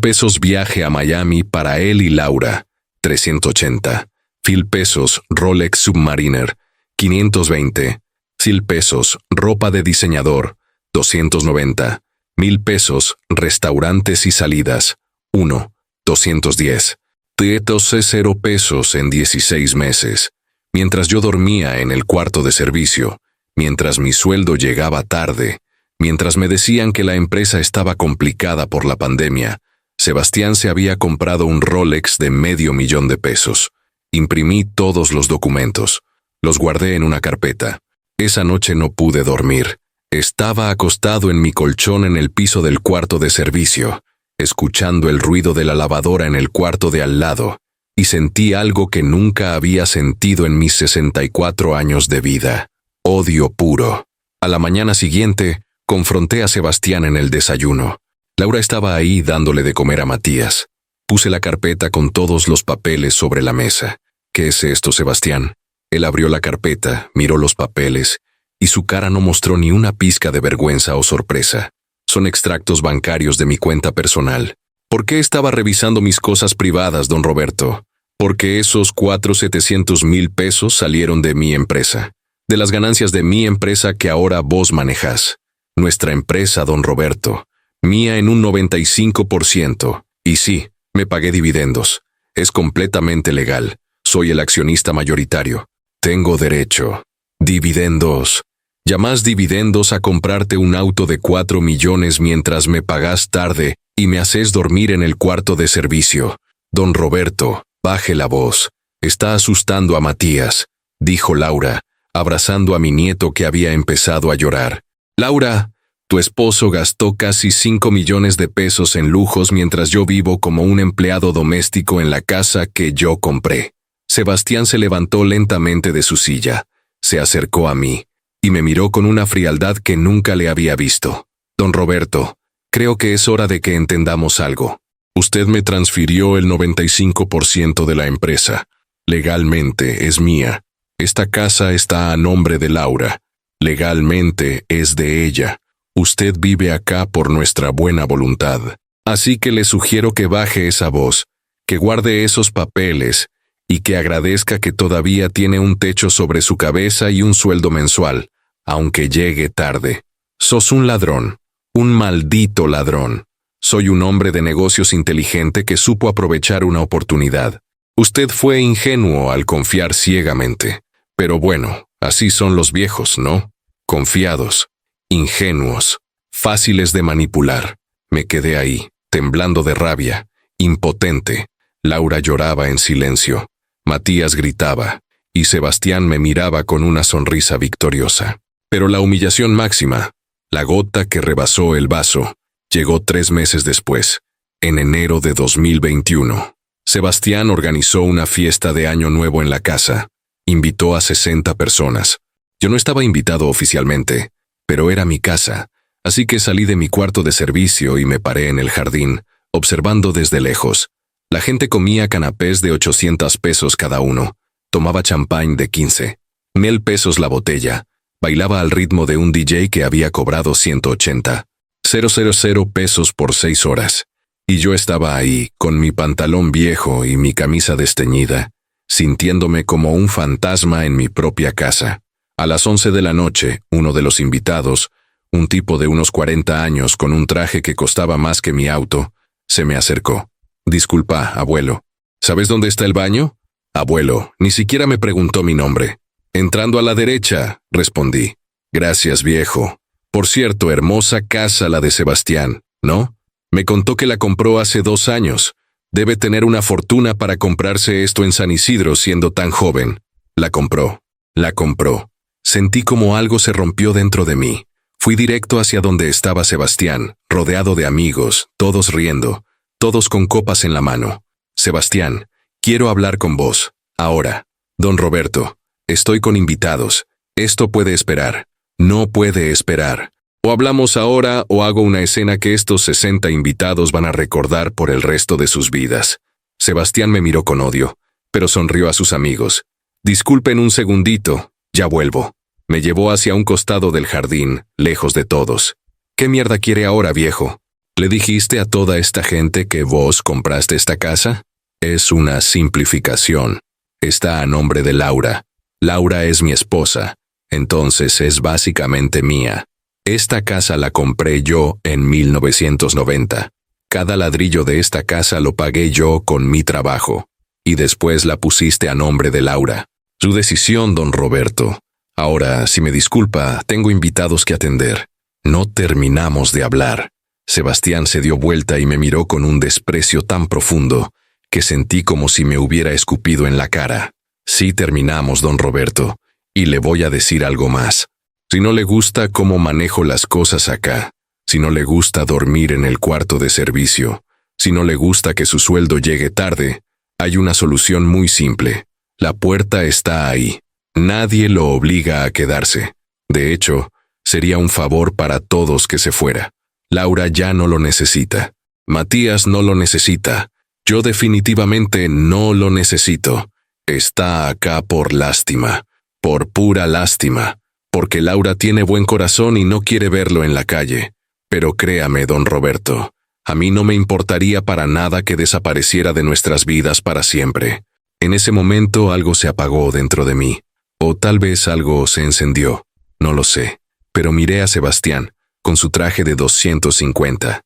Speaker 1: Pesos viaje a Miami para él y Laura. 380.000 pesos Rolex Submariner. 520.000 pesos pesos ropa de diseñador. 290.000 pesos restaurantes y salidas. 210. 0 pesos en 16 meses. Mientras yo dormía en el cuarto de servicio, mientras mi sueldo llegaba tarde, mientras me decían que la empresa estaba complicada por la pandemia, Sebastián se había comprado un Rolex de $500,000. Imprimí todos los documentos. Los guardé en una carpeta. Esa noche no pude dormir. Estaba acostado en mi colchón en el piso del cuarto de servicio, escuchando el ruido de la lavadora en el cuarto de al lado, y sentí algo que nunca había sentido en mis 64 años de vida. Odio puro. A la mañana siguiente, confronté a Sebastián en el desayuno. Laura estaba ahí dándole de comer a Matías. Puse la carpeta con todos los papeles sobre la mesa. ¿Qué es esto, Sebastián? Él abrió la carpeta, miró los papeles, y su cara no mostró ni una pizca de vergüenza o sorpresa. Son extractos bancarios de mi cuenta personal. ¿Por qué estaba revisando mis cosas privadas, don Roberto? Porque esos 4.700.000 pesos salieron de mi empresa. De las ganancias de mi empresa que ahora vos manejás. Nuestra empresa, don Roberto. Mía en un 95%. Y sí, me pagué dividendos. Es completamente legal. Soy el accionista mayoritario. Tengo derecho. Dividendos. Llamás dividendos a comprarte un auto de 4 millones mientras me pagás tarde y me haces dormir en el cuarto de servicio. Don Roberto, baje la voz. Está asustando a Matías, dijo Laura, abrazando a mi nieto que había empezado a llorar. Laura, tu esposo gastó casi 5 millones de pesos en lujos mientras yo vivo como un empleado doméstico en la casa que yo compré. Sebastián se levantó lentamente de su silla, se acercó a mí, y me miró con una frialdad que nunca le había visto. Don Roberto, creo que es hora de que entendamos algo. Usted me transfirió el 95% de la empresa. Legalmente es mía. Esta casa está a nombre de Laura. Legalmente es de ella. Usted vive acá por nuestra buena voluntad. Así que le sugiero que baje esa voz, que guarde esos papeles y que agradezca que todavía tiene un techo sobre su cabeza y un sueldo mensual, aunque llegue tarde. Sos un ladrón, un maldito ladrón. Soy un hombre de negocios inteligente que supo aprovechar una oportunidad. Usted fue ingenuo al confiar ciegamente. Pero bueno, así son los viejos, ¿no? Confiados, ingenuos, fáciles de manipular. Me quedé ahí, temblando de rabia, impotente. Laura lloraba en silencio. Matías gritaba, y Sebastián me miraba con una sonrisa victoriosa. Pero la humillación máxima, la gota que rebasó el vaso, llegó 3 meses después, en enero de 2021. Sebastián organizó una fiesta de Año Nuevo en la casa. Invitó a 60 personas. Yo no estaba invitado oficialmente, pero era mi casa, así que salí de mi cuarto de servicio y me paré en el jardín, observando desde lejos. La gente comía canapés de 800 pesos cada uno, tomaba champán de 15.000 pesos la botella, bailaba al ritmo de un DJ que había cobrado 180.000 pesos por 6 horas. Y yo estaba ahí, con mi pantalón viejo y mi camisa desteñida, sintiéndome como un fantasma en mi propia casa. A las 11 de la noche, uno de los invitados, un tipo de unos 40 años con un traje que costaba más que mi auto, se me acercó. Disculpa, abuelo. ¿Sabes dónde está el baño? Abuelo, ni siquiera me preguntó mi nombre. Entrando a la derecha, respondí. Gracias, viejo. Por cierto, hermosa casa la de Sebastián, ¿no? Me contó que la compró hace 2 años. Debe tener una fortuna para comprarse esto en San Isidro siendo tan joven. La compró. La compró. Sentí como algo se rompió dentro de mí. Fui directo hacia donde estaba Sebastián, rodeado de amigos, todos riendo, todos con copas en la mano. Sebastián, quiero hablar con vos. Ahora. Don Roberto, estoy con invitados. Esto puede esperar. No puede esperar. O hablamos ahora o hago una escena que estos 60 invitados van a recordar por el resto de sus vidas. Sebastián me miró con odio, pero sonrió a sus amigos. Disculpen un segundito, ya vuelvo. Me llevó hacia un costado del jardín, lejos de todos. ¿Qué mierda quiere ahora, viejo? ¿Le dijiste a toda esta gente que vos compraste esta casa? Es una simplificación. Está a nombre de Laura. Laura es mi esposa, entonces es básicamente mía. Esta casa la compré yo en 1990. Cada ladrillo de esta casa lo pagué yo con mi trabajo. Y después la pusiste a nombre de Laura. Su decisión, don Roberto. Ahora, si me disculpa, tengo invitados que atender. No terminamos de hablar. Sebastián se dio vuelta y me miró con un desprecio tan profundo que sentí como si me hubiera escupido en la cara. Sí terminamos, don Roberto, y le voy a decir algo más. Si no le gusta cómo manejo las cosas acá, si no le gusta dormir en el cuarto de servicio, si no le gusta que su sueldo llegue tarde, hay una solución muy simple. La puerta está ahí. Nadie lo obliga a quedarse. De hecho, sería un favor para todos que se fuera. Laura ya no lo necesita. Matías no lo necesita. Yo definitivamente no lo necesito. Está acá por lástima, por pura lástima, porque Laura tiene buen corazón y no quiere verlo en la calle. Pero créame, don Roberto, a mí no me importaría para nada que desapareciera de nuestras vidas para siempre. En ese momento algo se apagó dentro de mí, o tal vez algo se encendió, no lo sé, pero miré a Sebastián, con su traje de 250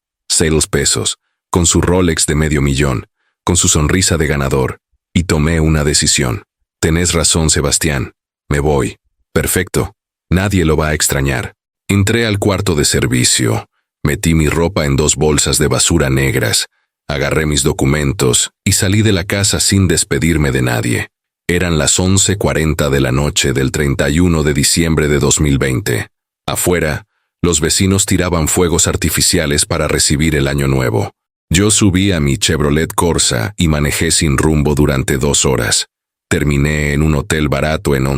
Speaker 1: pesos, con su Rolex de $500,000, con su sonrisa de ganador, y tomé una decisión. Tenés razón, Sebastián, me voy. Perfecto, nadie lo va a extrañar. Entré al cuarto de servicio, metí mi ropa en 2 bolsas de basura negras, agarré mis documentos y salí de la casa sin despedirme de nadie. Eran las 11:40 de la noche del 31 de diciembre de 2020. Afuera, los vecinos tiraban fuegos artificiales para recibir el año nuevo. Yo subí a mi Chevrolet Corsa y manejé sin rumbo durante 2 horas. Terminé en un hotel barato en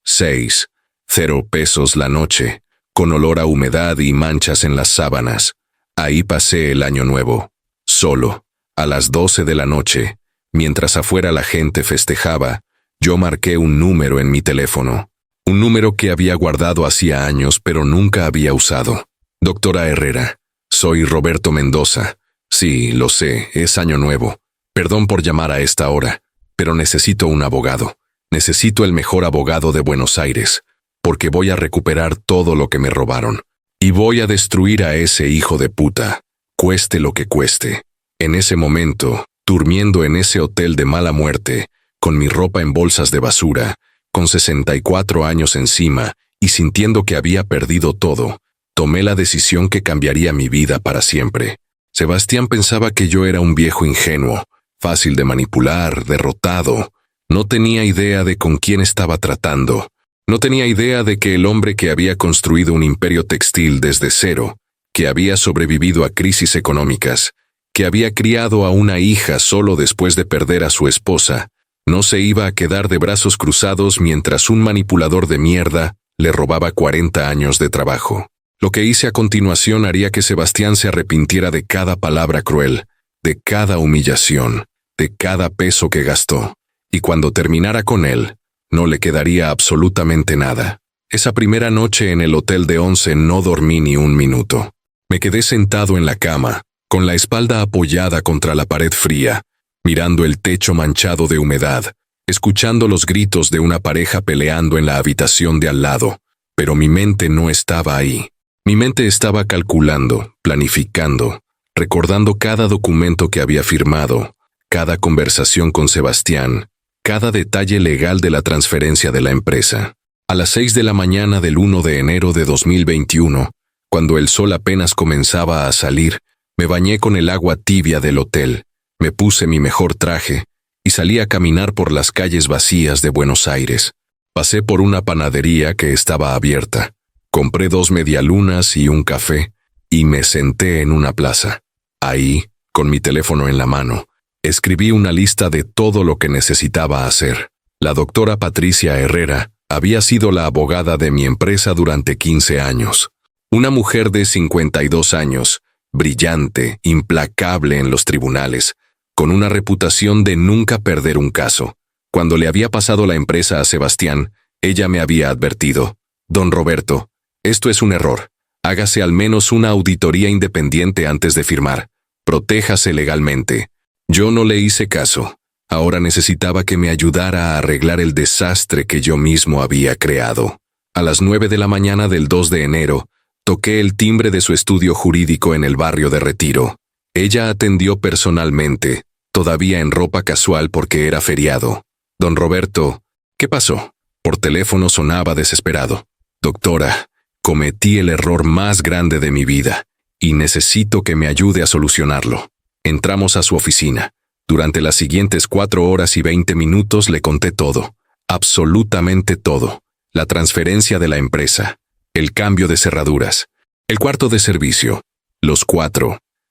Speaker 1: 0 pesos la noche, con olor a humedad y manchas en las sábanas. Ahí pasé el año nuevo, solo. A las 12 de la noche, mientras afuera la gente festejaba, yo marqué un número en mi teléfono. Un número que había guardado hacía años pero nunca había usado. Doctora Herrera, soy Roberto Mendoza. Sí, lo sé, es año nuevo. Perdón por llamar a esta hora, pero necesito un abogado. Necesito el mejor abogado de Buenos Aires, porque voy a recuperar todo lo que me robaron. Y voy a destruir a ese hijo de puta, cueste lo que cueste. En ese momento, durmiendo en ese hotel de mala muerte, con mi ropa en bolsas de basura, con 64 años encima y sintiendo que había perdido todo, tomé la decisión que cambiaría mi vida para siempre. Sebastián pensaba que yo era un viejo ingenuo, fácil de manipular, derrotado. No tenía idea de con quién estaba tratando. No tenía idea de que el hombre que había construido un imperio textil desde cero, que había sobrevivido a crisis económicas, que había criado a una hija solo después de perder a su esposa, no se iba a quedar de brazos cruzados mientras un manipulador de mierda le robaba 40 años de trabajo. Lo que hice a continuación haría que Sebastián se arrepintiera de cada palabra cruel, de cada humillación, de cada peso que gastó, y cuando terminara con él, no le quedaría absolutamente nada. Esa primera noche en el hotel de 11 no dormí ni un minuto. Me quedé sentado en la cama, con la espalda apoyada contra la pared fría, mirando el techo manchado de humedad, escuchando los gritos de una pareja peleando en la habitación de al lado, pero mi mente no estaba ahí. Mi mente estaba calculando, planificando, recordando cada documento que había firmado, cada conversación con Sebastián, cada detalle legal de la transferencia de la empresa. A las 6 de la mañana del 1 de enero de 2021, cuando el sol apenas comenzaba a salir, me bañé con el agua tibia del hotel, me puse mi mejor traje y salí a caminar por las calles vacías de Buenos Aires. Pasé por una panadería que estaba abierta. Compré 2 medialunas y un café, y me senté en una plaza. Ahí, con mi teléfono en la mano, escribí una lista de todo lo que necesitaba hacer. La doctora Patricia Herrera Había sido la abogada de mi empresa durante 15 años. Una mujer de 52 años, brillante, implacable en los tribunales, con una reputación de nunca perder un caso. Cuando le había pasado la empresa a Sebastián, ella me había advertido: «Don Roberto, esto es un error. Hágase al menos una auditoría independiente antes de firmar. Protéjase legalmente». Yo no le hice caso. Ahora necesitaba que me ayudara a arreglar el desastre que yo mismo había creado. A las 9 de la mañana del 2 de enero, toqué el timbre de su estudio jurídico en el barrio de Retiro. Ella atendió personalmente, todavía en ropa casual porque era feriado. «Don Roberto, ¿qué pasó?». Por teléfono sonaba desesperado. «Doctora, cometí el error más grande de mi vida y necesito que me ayude a solucionarlo». Entramos a su oficina. Durante las siguientes 4 horas y 20 minutos le conté todo, absolutamente todo. La transferencia de la empresa, el cambio de cerraduras, el cuarto de servicio, los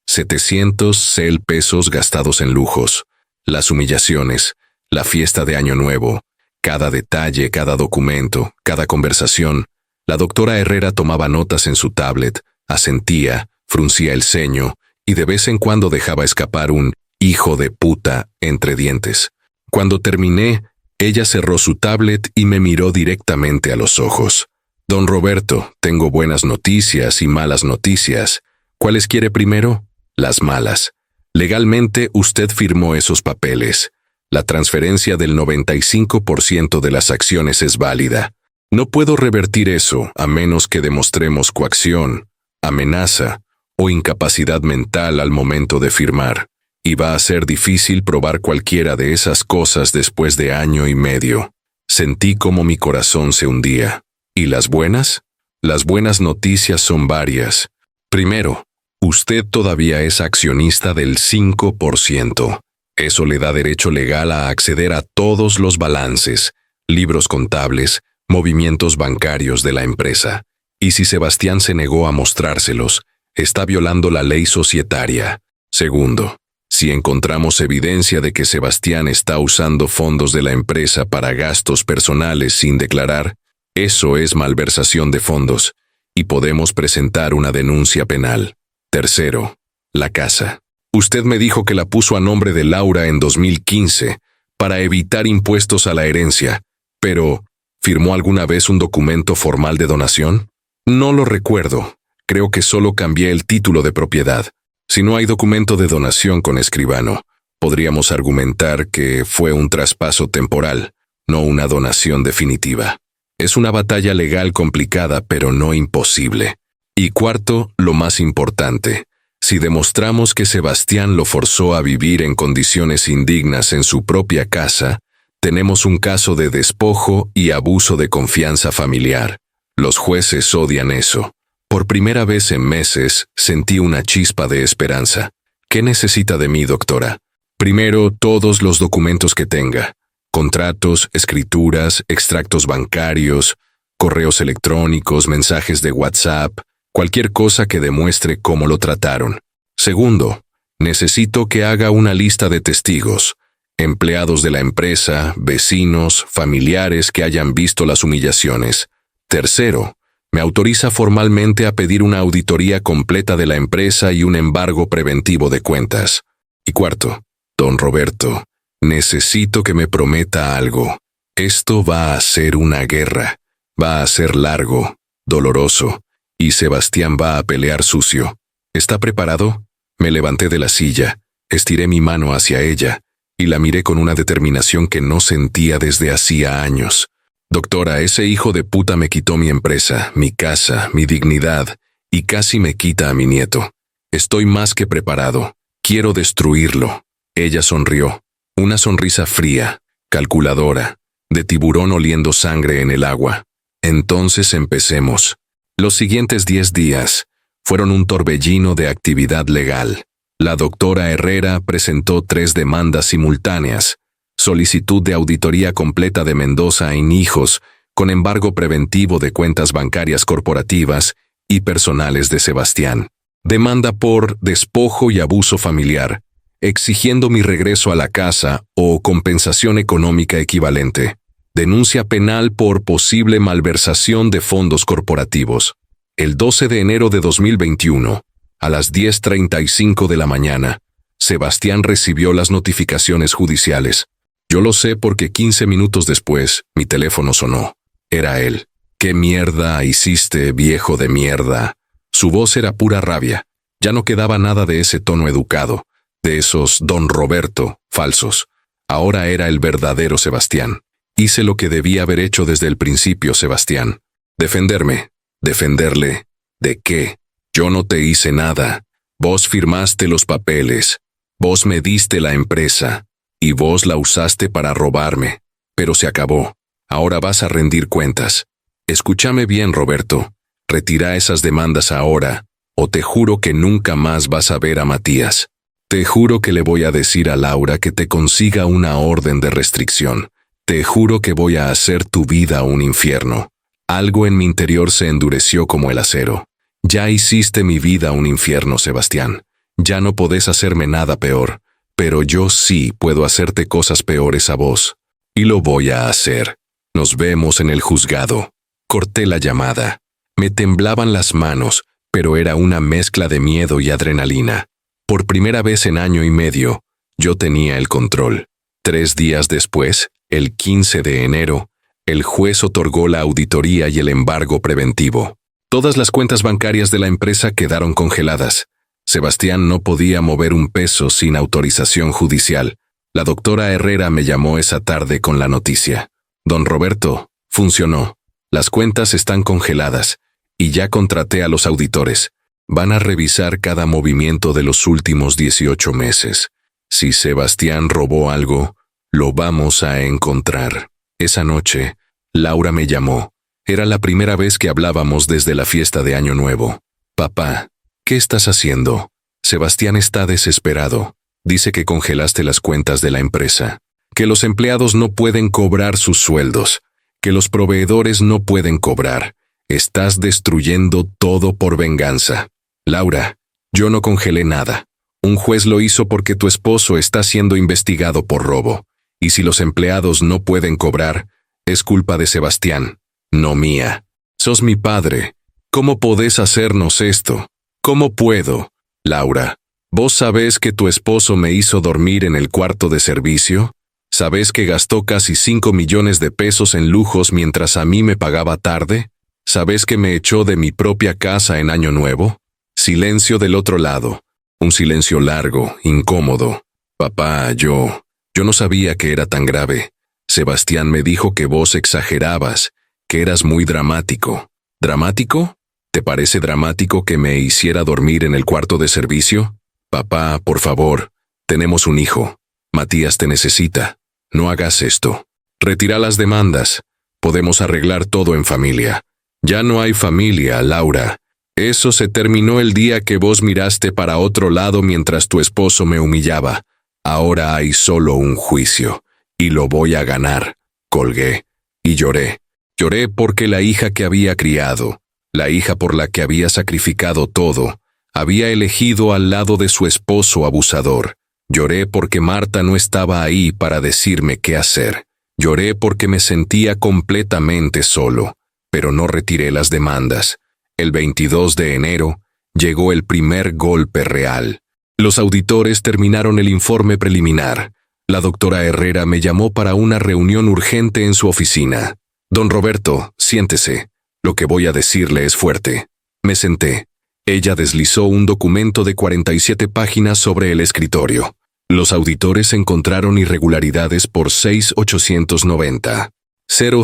Speaker 1: 700 pesos gastados en lujos, las humillaciones, la fiesta de Año Nuevo, cada detalle, cada documento, cada conversación. La doctora Herrera tomaba notas en su tablet, asentía, fruncía el ceño y de vez en cuando dejaba escapar un «hijo de puta» entre dientes. Cuando terminé, ella cerró su tablet y me miró directamente a los ojos. «Don Roberto, tengo buenas noticias y malas noticias. ¿Cuáles quiere primero?». «Las malas. Legalmente usted firmó esos papeles. La transferencia del 95% de las acciones es válida. No puedo revertir eso a menos que demostremos coacción, amenaza o incapacidad mental al momento de firmar. Y va a ser difícil probar cualquiera de esas cosas después de 1 año y medio». Sentí como mi corazón se hundía. ¿Y las buenas? Las buenas noticias son varias. Primero, usted todavía es accionista del 5%. Eso le da derecho legal a acceder a todos los balances, libros contables, movimientos bancarios de la empresa. Y si Sebastián se negó a mostrárselos, está violando la ley societaria. Segundo, si encontramos evidencia de que Sebastián está usando fondos de la empresa para gastos personales sin declarar, eso es malversación de fondos, y podemos presentar una denuncia penal. Tercero, la casa. Usted me dijo que la puso a nombre de Laura en 2015 para evitar impuestos a la herencia, pero ¿firmó alguna vez un documento formal de donación? No lo recuerdo. Creo que solo cambié el título de propiedad. Si no hay documento de donación con escribano, podríamos argumentar que fue un traspaso temporal, no una donación definitiva. Es una batalla legal complicada, pero no imposible. Y cuarto, lo más importante, si demostramos que Sebastián lo forzó a vivir en condiciones indignas en su propia casa, tenemos un caso de despojo y abuso de confianza familiar. Los jueces odian eso. Por primera vez en meses, sentí una chispa de esperanza. ¿Qué necesita de mí, doctora? Primero, todos los documentos que tenga. Contratos, escrituras, extractos bancarios, correos electrónicos, mensajes de WhatsApp, cualquier cosa que demuestre cómo lo trataron. Segundo, necesito que haga una lista de testigos, empleados de la empresa, vecinos, familiares que hayan visto las humillaciones. Tercero, me autoriza formalmente a pedir una auditoría completa de la empresa y un embargo preventivo de cuentas. Y cuarto, don Roberto, necesito que me prometa algo. Esto va a ser una guerra. Va a ser largo, doloroso, y Sebastián va a pelear sucio. ¿Está preparado? Me levanté de la silla, estiré mi mano hacia ella, y la miré con una determinación que no sentía desde hacía años. Doctora, ese hijo de puta me quitó mi empresa, mi casa, mi dignidad, y casi me quita a mi nieto. Estoy más que preparado. Quiero destruirlo. Ella sonrió. Una sonrisa fría, calculadora, de tiburón oliendo sangre en el agua. Entonces empecemos. Los siguientes 10 días fueron un torbellino de actividad legal. La doctora Herrera presentó 3 demandas simultáneas, solicitud de auditoría completa de Mendoza en hijos, con embargo preventivo de cuentas bancarias corporativas y personales de Sebastián. Demanda por despojo y abuso familiar, exigiendo mi regreso a la casa o compensación económica equivalente. Denuncia penal por posible malversación de fondos corporativos. El 12 de enero de 2021, a las 10:35 de la mañana, Sebastián recibió las notificaciones judiciales. Yo lo sé porque 15 minutos después, mi teléfono sonó. Era él. «¿Qué mierda hiciste, viejo de mierda?» Su voz era pura rabia. Ya no quedaba nada de ese tono educado, de esos Don Roberto falsos. Ahora era el verdadero Sebastián. Hice lo que debía haber hecho desde el principio, Sebastián. Defenderme. ¿Defenderle? ¿De qué? Yo no te hice nada. Vos firmaste los papeles. Vos me diste la empresa. Y vos la usaste para robarme. Pero se acabó. Ahora vas a rendir cuentas. Escúchame bien, Roberto. Retira esas demandas ahora, o te juro que nunca más vas a ver a Matías. Te juro que le voy a decir a Laura que te consiga una orden de restricción. Te juro que voy a hacer tu vida un infierno. Algo en mi interior se endureció como el acero. Ya hiciste mi vida un infierno, Sebastián. Ya no podés hacerme nada peor, pero yo sí puedo hacerte cosas peores a vos. Y lo voy a hacer. Nos vemos en el juzgado. Corté la llamada. Me temblaban las manos, pero era una mezcla de miedo y adrenalina. Por primera vez en año y medio, yo tenía el control. 3 días después, el 15 de enero, el juez otorgó la auditoría y el embargo preventivo. Todas las cuentas bancarias de la empresa quedaron congeladas. Sebastián no podía mover un peso sin autorización judicial. La doctora Herrera me llamó esa tarde con la noticia. Don Roberto, funcionó. Las cuentas están congeladas y ya contraté a los auditores. Van a revisar cada movimiento de los últimos 18 meses. Si Sebastián robó algo, lo vamos a encontrar. Esa noche, Laura me llamó. Era la primera vez que hablábamos desde la fiesta de Año Nuevo. Papá, ¿qué estás haciendo? Sebastián está desesperado. Dice que congelaste las cuentas de la empresa, que los empleados no pueden cobrar sus sueldos, que los proveedores no pueden cobrar. Estás destruyendo todo por venganza. Laura, yo no congelé nada. Un juez lo hizo porque tu esposo está siendo investigado por robo. Y si los empleados no pueden cobrar, es culpa de Sebastián, no mía. Sos mi padre. ¿Cómo podés hacernos esto? ¿Cómo puedo? Laura, ¿vos sabés que tu esposo me hizo dormir en el cuarto de servicio? ¿Sabés que gastó casi 5 millones de pesos en lujos mientras a mí me pagaba tarde? ¿Sabés que me echó de mi propia casa en Año Nuevo? Silencio del otro lado. Un silencio largo, incómodo. Papá, yo no sabía que era tan grave. Sebastián me dijo que vos exagerabas, que eras muy dramático. ¿Dramático? ¿Te parece dramático que me hiciera dormir en el cuarto de servicio? Papá, por favor, tenemos un hijo. Matías te necesita. No hagas esto. Retira las demandas. Podemos arreglar todo en familia. Ya no hay familia, Laura. Eso se terminó el día que vos miraste para otro lado mientras tu esposo me humillaba. Ahora hay solo un juicio. Y lo voy a ganar. Colgué. Y lloré. Lloré porque la hija que había criado, la hija por la que había sacrificado todo, había elegido al lado de su esposo abusador. Lloré porque Marta no estaba ahí para decirme qué hacer. Lloré porque me sentía completamente solo, pero no retiré las demandas. El 22 de enero llegó el primer golpe real. Los auditores terminaron el informe preliminar. La doctora Herrera me llamó para una reunión urgente en su oficina. Don Roberto, siéntese. Lo que voy a decirle es fuerte. Me senté. Ella deslizó un documento de 47 páginas sobre el escritorio. Los auditores encontraron irregularidades por 6,890. 0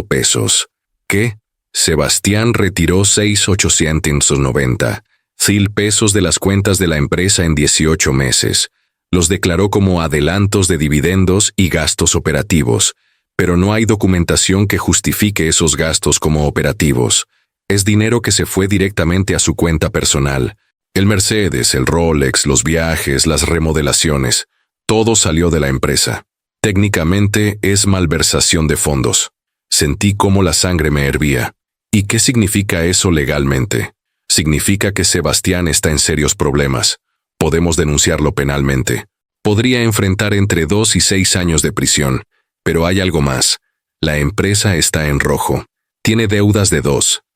Speaker 1: pesos. ¿Qué? Sebastián retiró 6,890 pesos de las cuentas de la empresa en 18 meses. Los declaró como adelantos de dividendos y gastos operativos, pero no hay documentación que justifique esos gastos como operativos. Es dinero que se fue directamente a su cuenta personal. El Mercedes, el Rolex, los viajes, las remodelaciones, todo salió de la empresa. Técnicamente es malversación de fondos. Sentí cómo la sangre me hervía. ¿Y qué significa eso legalmente? Significa que Sebastián está en serios problemas. Podemos denunciarlo penalmente. Podría enfrentar entre 2 y 6 años de prisión. Pero hay algo más. La empresa está en rojo. Tiene deudas de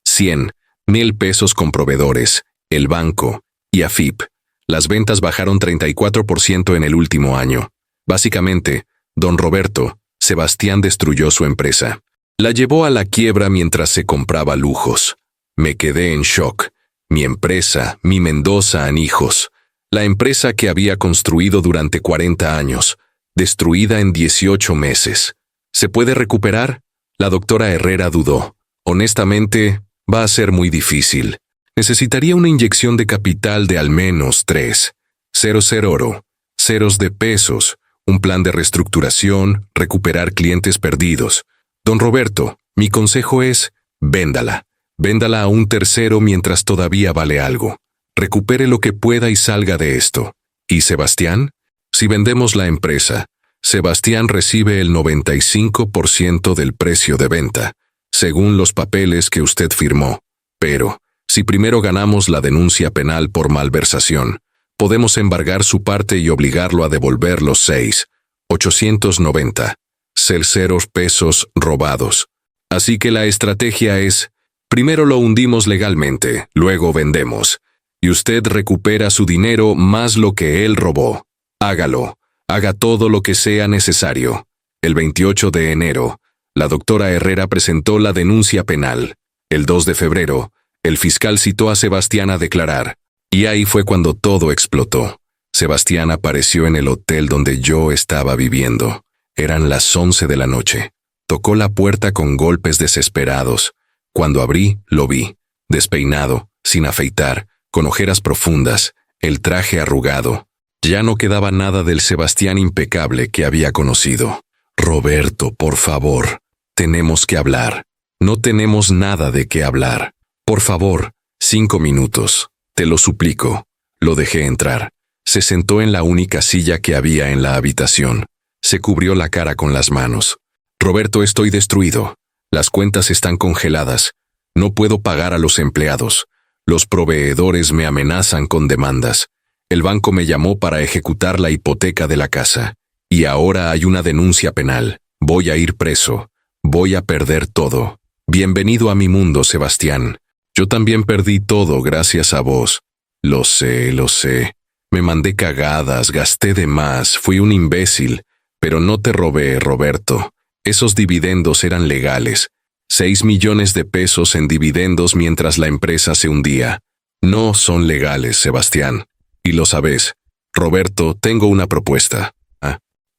Speaker 1: 100,000 pesos con proveedores, el banco y AFIP. Las ventas bajaron 34% en el último año. Básicamente, don Roberto, Sebastián destruyó su empresa. La llevó a la quiebra mientras se compraba lujos. Me quedé en shock. Mi empresa, mi Mendoza Anijos, la empresa que había construido durante 40 años, destruida en 18 meses. ¿Se puede recuperar? La doctora Herrera dudó. Honestamente, va a ser muy difícil. Necesitaría una inyección de capital de al menos 3,000 ceros de pesos, un plan de reestructuración, recuperar clientes perdidos. Don Roberto, mi consejo es, véndala. Véndala a un tercero mientras todavía vale algo. Recupere lo que pueda y salga de esto. ¿Y Sebastián? Si vendemos la empresa, Sebastián recibe el 95% del precio de venta, según los papeles que usted firmó. Pero, si primero ganamos la denuncia penal por malversación, podemos embargar su parte y obligarlo a devolver los 6,890 ceros pesos robados. Así que la estrategia es, primero lo hundimos legalmente, luego vendemos, y usted recupera su dinero más lo que él robó. Hágalo, haga todo lo que sea necesario. El 28 de enero, la doctora Herrera presentó la denuncia penal. El 2 de febrero, el fiscal citó a Sebastián a declarar, y ahí fue cuando todo explotó. Sebastián apareció en el hotel donde yo estaba viviendo. Eran las 11 de la noche. Tocó la puerta con golpes desesperados. Cuando abrí, lo vi, despeinado, sin afeitar, con ojeras profundas, el traje arrugado. Ya no quedaba nada del Sebastián impecable que había conocido. Roberto, por favor, tenemos que hablar. No tenemos nada de qué hablar. Por favor, 5 minutos. Te lo suplico. Lo dejé entrar. Se sentó en la única silla que había en la habitación. Se cubrió la cara con las manos. Roberto, estoy destruido. Las cuentas están congeladas. No puedo pagar a los empleados. Los proveedores me amenazan con demandas. El banco me llamó para ejecutar la hipoteca de la casa. Y ahora hay una denuncia penal. Voy a ir preso. Voy a perder todo. Bienvenido a mi mundo, Sebastián. Yo también perdí todo gracias a vos. Lo sé, lo sé. Me mandé cagadas, gasté de más, fui un imbécil. Pero no te robé, Roberto. Esos dividendos eran legales. 6 millones de pesos en dividendos mientras la empresa se hundía. No son legales, Sebastián. Y lo sabes. Roberto, tengo una propuesta.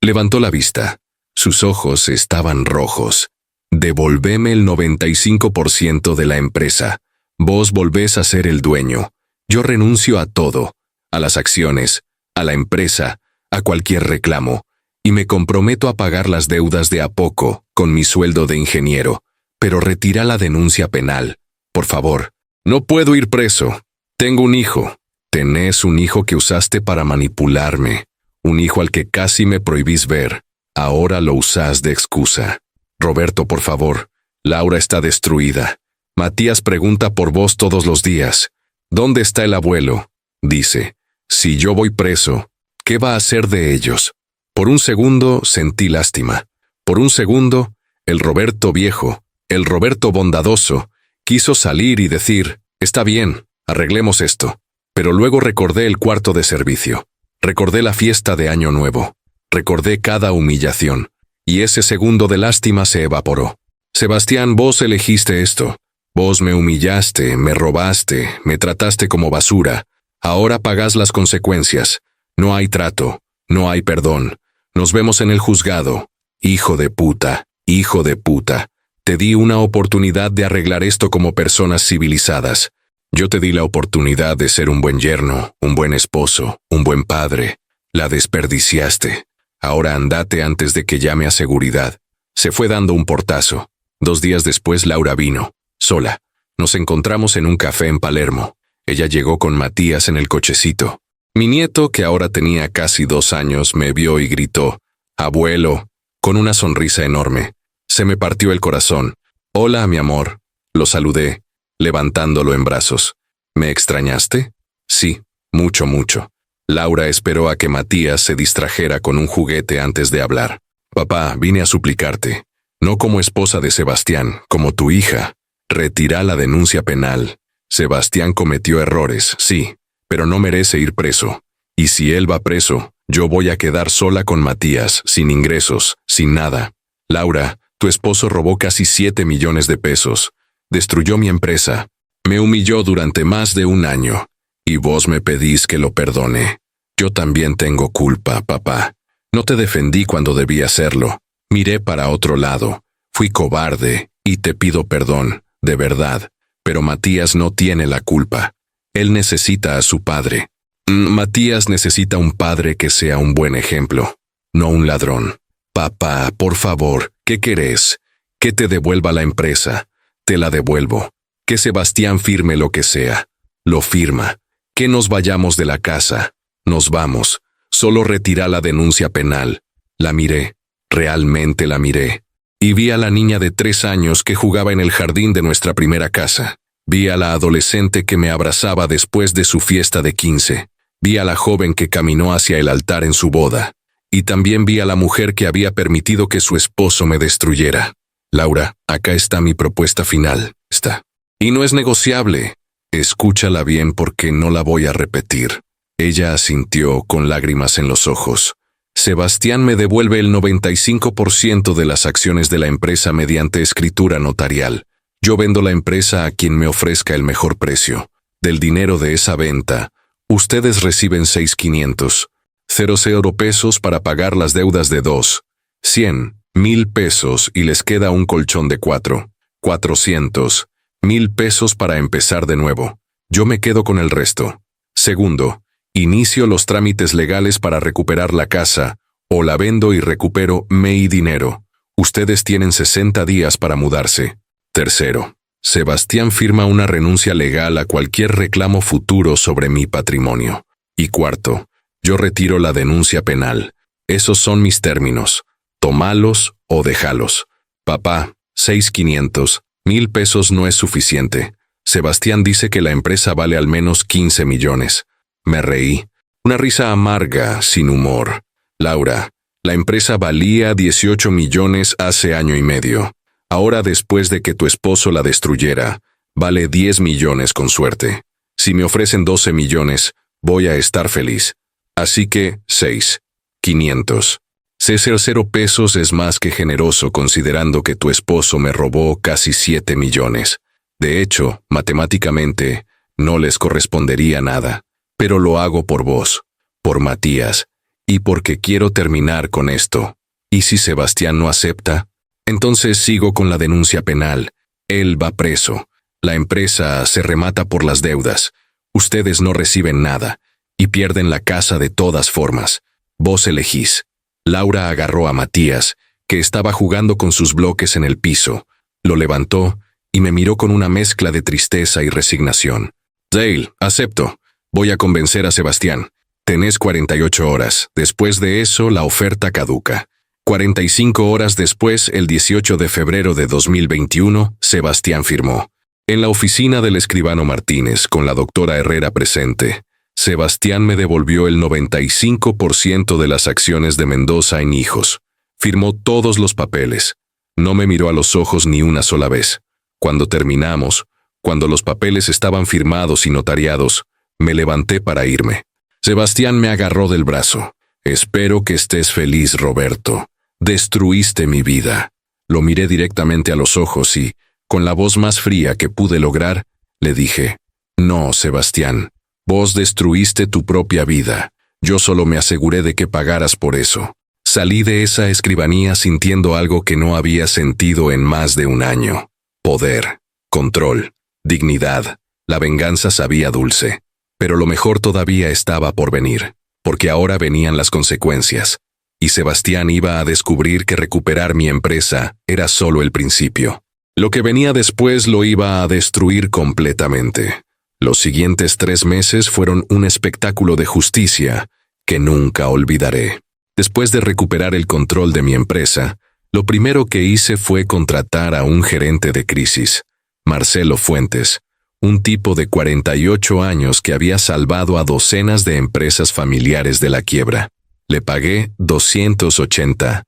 Speaker 1: Levantó la vista. Sus ojos estaban rojos. Devolveme el 95% de la empresa. Vos volvés a ser el dueño. Yo renuncio a todo. A las acciones, a la empresa, a cualquier reclamo. Y me comprometo a pagar las deudas de a poco, con mi sueldo de ingeniero. Pero retira la denuncia penal. Por favor. No puedo ir preso. Tengo un hijo. Tenés un hijo que usaste para manipularme. Un hijo al que casi me prohibís ver. Ahora lo usás de excusa. Roberto, por favor. Laura está destruida. Matías pregunta por vos todos los días. ¿Dónde está el abuelo? Dice, si yo voy preso, ¿qué va a hacer de ellos? Por un segundo sentí lástima. Por un segundo, el Roberto viejo, el Roberto bondadoso, quiso salir y decir, está bien, arreglemos esto. Pero luego recordé el cuarto de servicio. Recordé la fiesta de Año Nuevo. Recordé cada humillación. Y ese segundo de lástima se evaporó. Sebastián, vos elegiste esto. Vos me humillaste, me robaste, me trataste como basura. Ahora pagás las consecuencias. No hay trato, no hay perdón. Nos vemos en el juzgado. Hijo de puta, hijo de puta. Te di una oportunidad de arreglar esto como personas civilizadas. Yo te di la oportunidad de ser un buen yerno, un buen esposo, un buen padre. La desperdiciaste. Ahora andate antes de que llame a seguridad. Se fue dando un portazo. 2 días después Laura vino, sola. Nos encontramos en un café en Palermo. Ella llegó con Matías en el cochecito. Mi nieto, que ahora tenía casi 2 años, me vio y gritó, «Abuelo», con una sonrisa enorme. Se me partió el corazón. «Hola, mi amor». Lo saludé, levantándolo en brazos. «¿Me extrañaste?» «Sí, mucho, mucho». Laura esperó a que Matías se distrajera con un juguete antes de hablar. «Papá, vine a suplicarte. No como esposa de Sebastián, como tu hija. Retira la denuncia penal. Sebastián cometió errores, sí, pero no merece ir preso. Y si él va preso, yo voy a quedar sola con Matías, sin ingresos, sin nada. Laura, tu esposo robó casi 7 millones de pesos. Destruyó mi empresa. Me humilló durante más de un año. Y vos me pedís que lo perdone. Yo también tengo culpa, papá. No te defendí cuando debí hacerlo. Miré para otro lado. Fui cobarde, y te pido perdón, de verdad. Pero Matías no tiene la culpa. Él necesita a su padre. Matías necesita un padre que sea un buen ejemplo, no un ladrón. Papá, por favor, ¿qué querés? Que te devuelva la empresa. Te la devuelvo. Que Sebastián firme lo que sea. Lo firma. Que nos vayamos de la casa. Nos vamos. Solo retira la denuncia penal. La miré. Realmente la miré. Y vi a la niña de 3 años que jugaba en el jardín de nuestra primera casa. Vi a la adolescente que me abrazaba después de su fiesta de 15. Vi a la joven que caminó hacia el altar en su boda. Y también vi a la mujer que había permitido que su esposo me destruyera. Laura, acá está mi propuesta final. Está. Y no es negociable. Escúchala bien porque no la voy a repetir. Ella asintió con lágrimas en los ojos. Sebastián me devuelve el 95% de las acciones de la empresa mediante escritura notarial. Yo vendo la empresa a quien me ofrezca el mejor precio. Del dinero de esa venta, ustedes reciben 6,500. 0 pesos para pagar las deudas de 2. 100, 1,000 pesos y les queda un colchón de 4. 400, 1,000 pesos para empezar de nuevo. Yo me quedo con el resto. Segundo, inicio los trámites legales para recuperar la casa, o la vendo y recupero mi dinero. Ustedes tienen 60 días para mudarse. Tercero, Sebastián firma una renuncia legal a cualquier reclamo futuro sobre mi patrimonio. Y cuarto, yo retiro la denuncia penal. Esos son mis términos. Tomalos o dejalos. Papá, 6,500, 1,000 pesos no es suficiente. Sebastián dice que la empresa vale al menos 15 millones. Me reí. Una risa amarga, sin humor. Laura, la empresa valía 18 millones hace año y medio. Ahora, después de que tu esposo la destruyera, vale 10 millones con suerte. Si me ofrecen 12 millones, voy a estar feliz. Así que, 6,500. 0 pesos es más que generoso considerando que tu esposo me robó casi 7 millones. De hecho, matemáticamente, no les correspondería nada. Pero lo hago por vos, por Matías, y porque quiero terminar con esto. ¿Y si Sebastián no acepta? Entonces sigo con la denuncia penal. Él va preso. La empresa se remata por las deudas. Ustedes no reciben nada, y pierden la casa de todas formas. Vos elegís. Laura agarró a Matías, que estaba jugando con sus bloques en el piso. Lo levantó y me miró con una mezcla de tristeza y resignación. Dale, acepto. Voy a convencer a Sebastián. Tenés 48 horas. Después de eso, la oferta caduca. 45 horas después, el 18 de febrero de 2021, Sebastián firmó. En la oficina del escribano Martínez, con la doctora Herrera presente, Sebastián me devolvió el 95% de las acciones de Mendoza en Hijos. Firmó todos los papeles. No me miró a los ojos ni una sola vez. Cuando terminamos, cuando los papeles estaban firmados y notariados, me levanté para irme. Sebastián me agarró del brazo. Espero que estés feliz, Roberto. Destruiste mi vida. Lo miré directamente a los ojos y, con la voz más fría que pude lograr, le dije, no, Sebastián, vos destruiste tu propia vida. Yo solo me aseguré de que pagaras por eso. Salí de esa escribanía sintiendo algo que no había sentido en más de un año. Poder, control, dignidad. La venganza sabía dulce. Pero lo mejor todavía estaba por venir, porque ahora venían las consecuencias. Y Sebastián iba a descubrir que recuperar mi empresa era solo el principio. Lo que venía después lo iba a destruir completamente. Los siguientes 3 meses fueron un espectáculo de justicia que nunca olvidaré. Después de recuperar el control de mi empresa, lo primero que hice fue contratar a un gerente de crisis, Marcelo Fuentes, un tipo de 48 años que había salvado a docenas de empresas familiares de la quiebra. Le pagué 280,000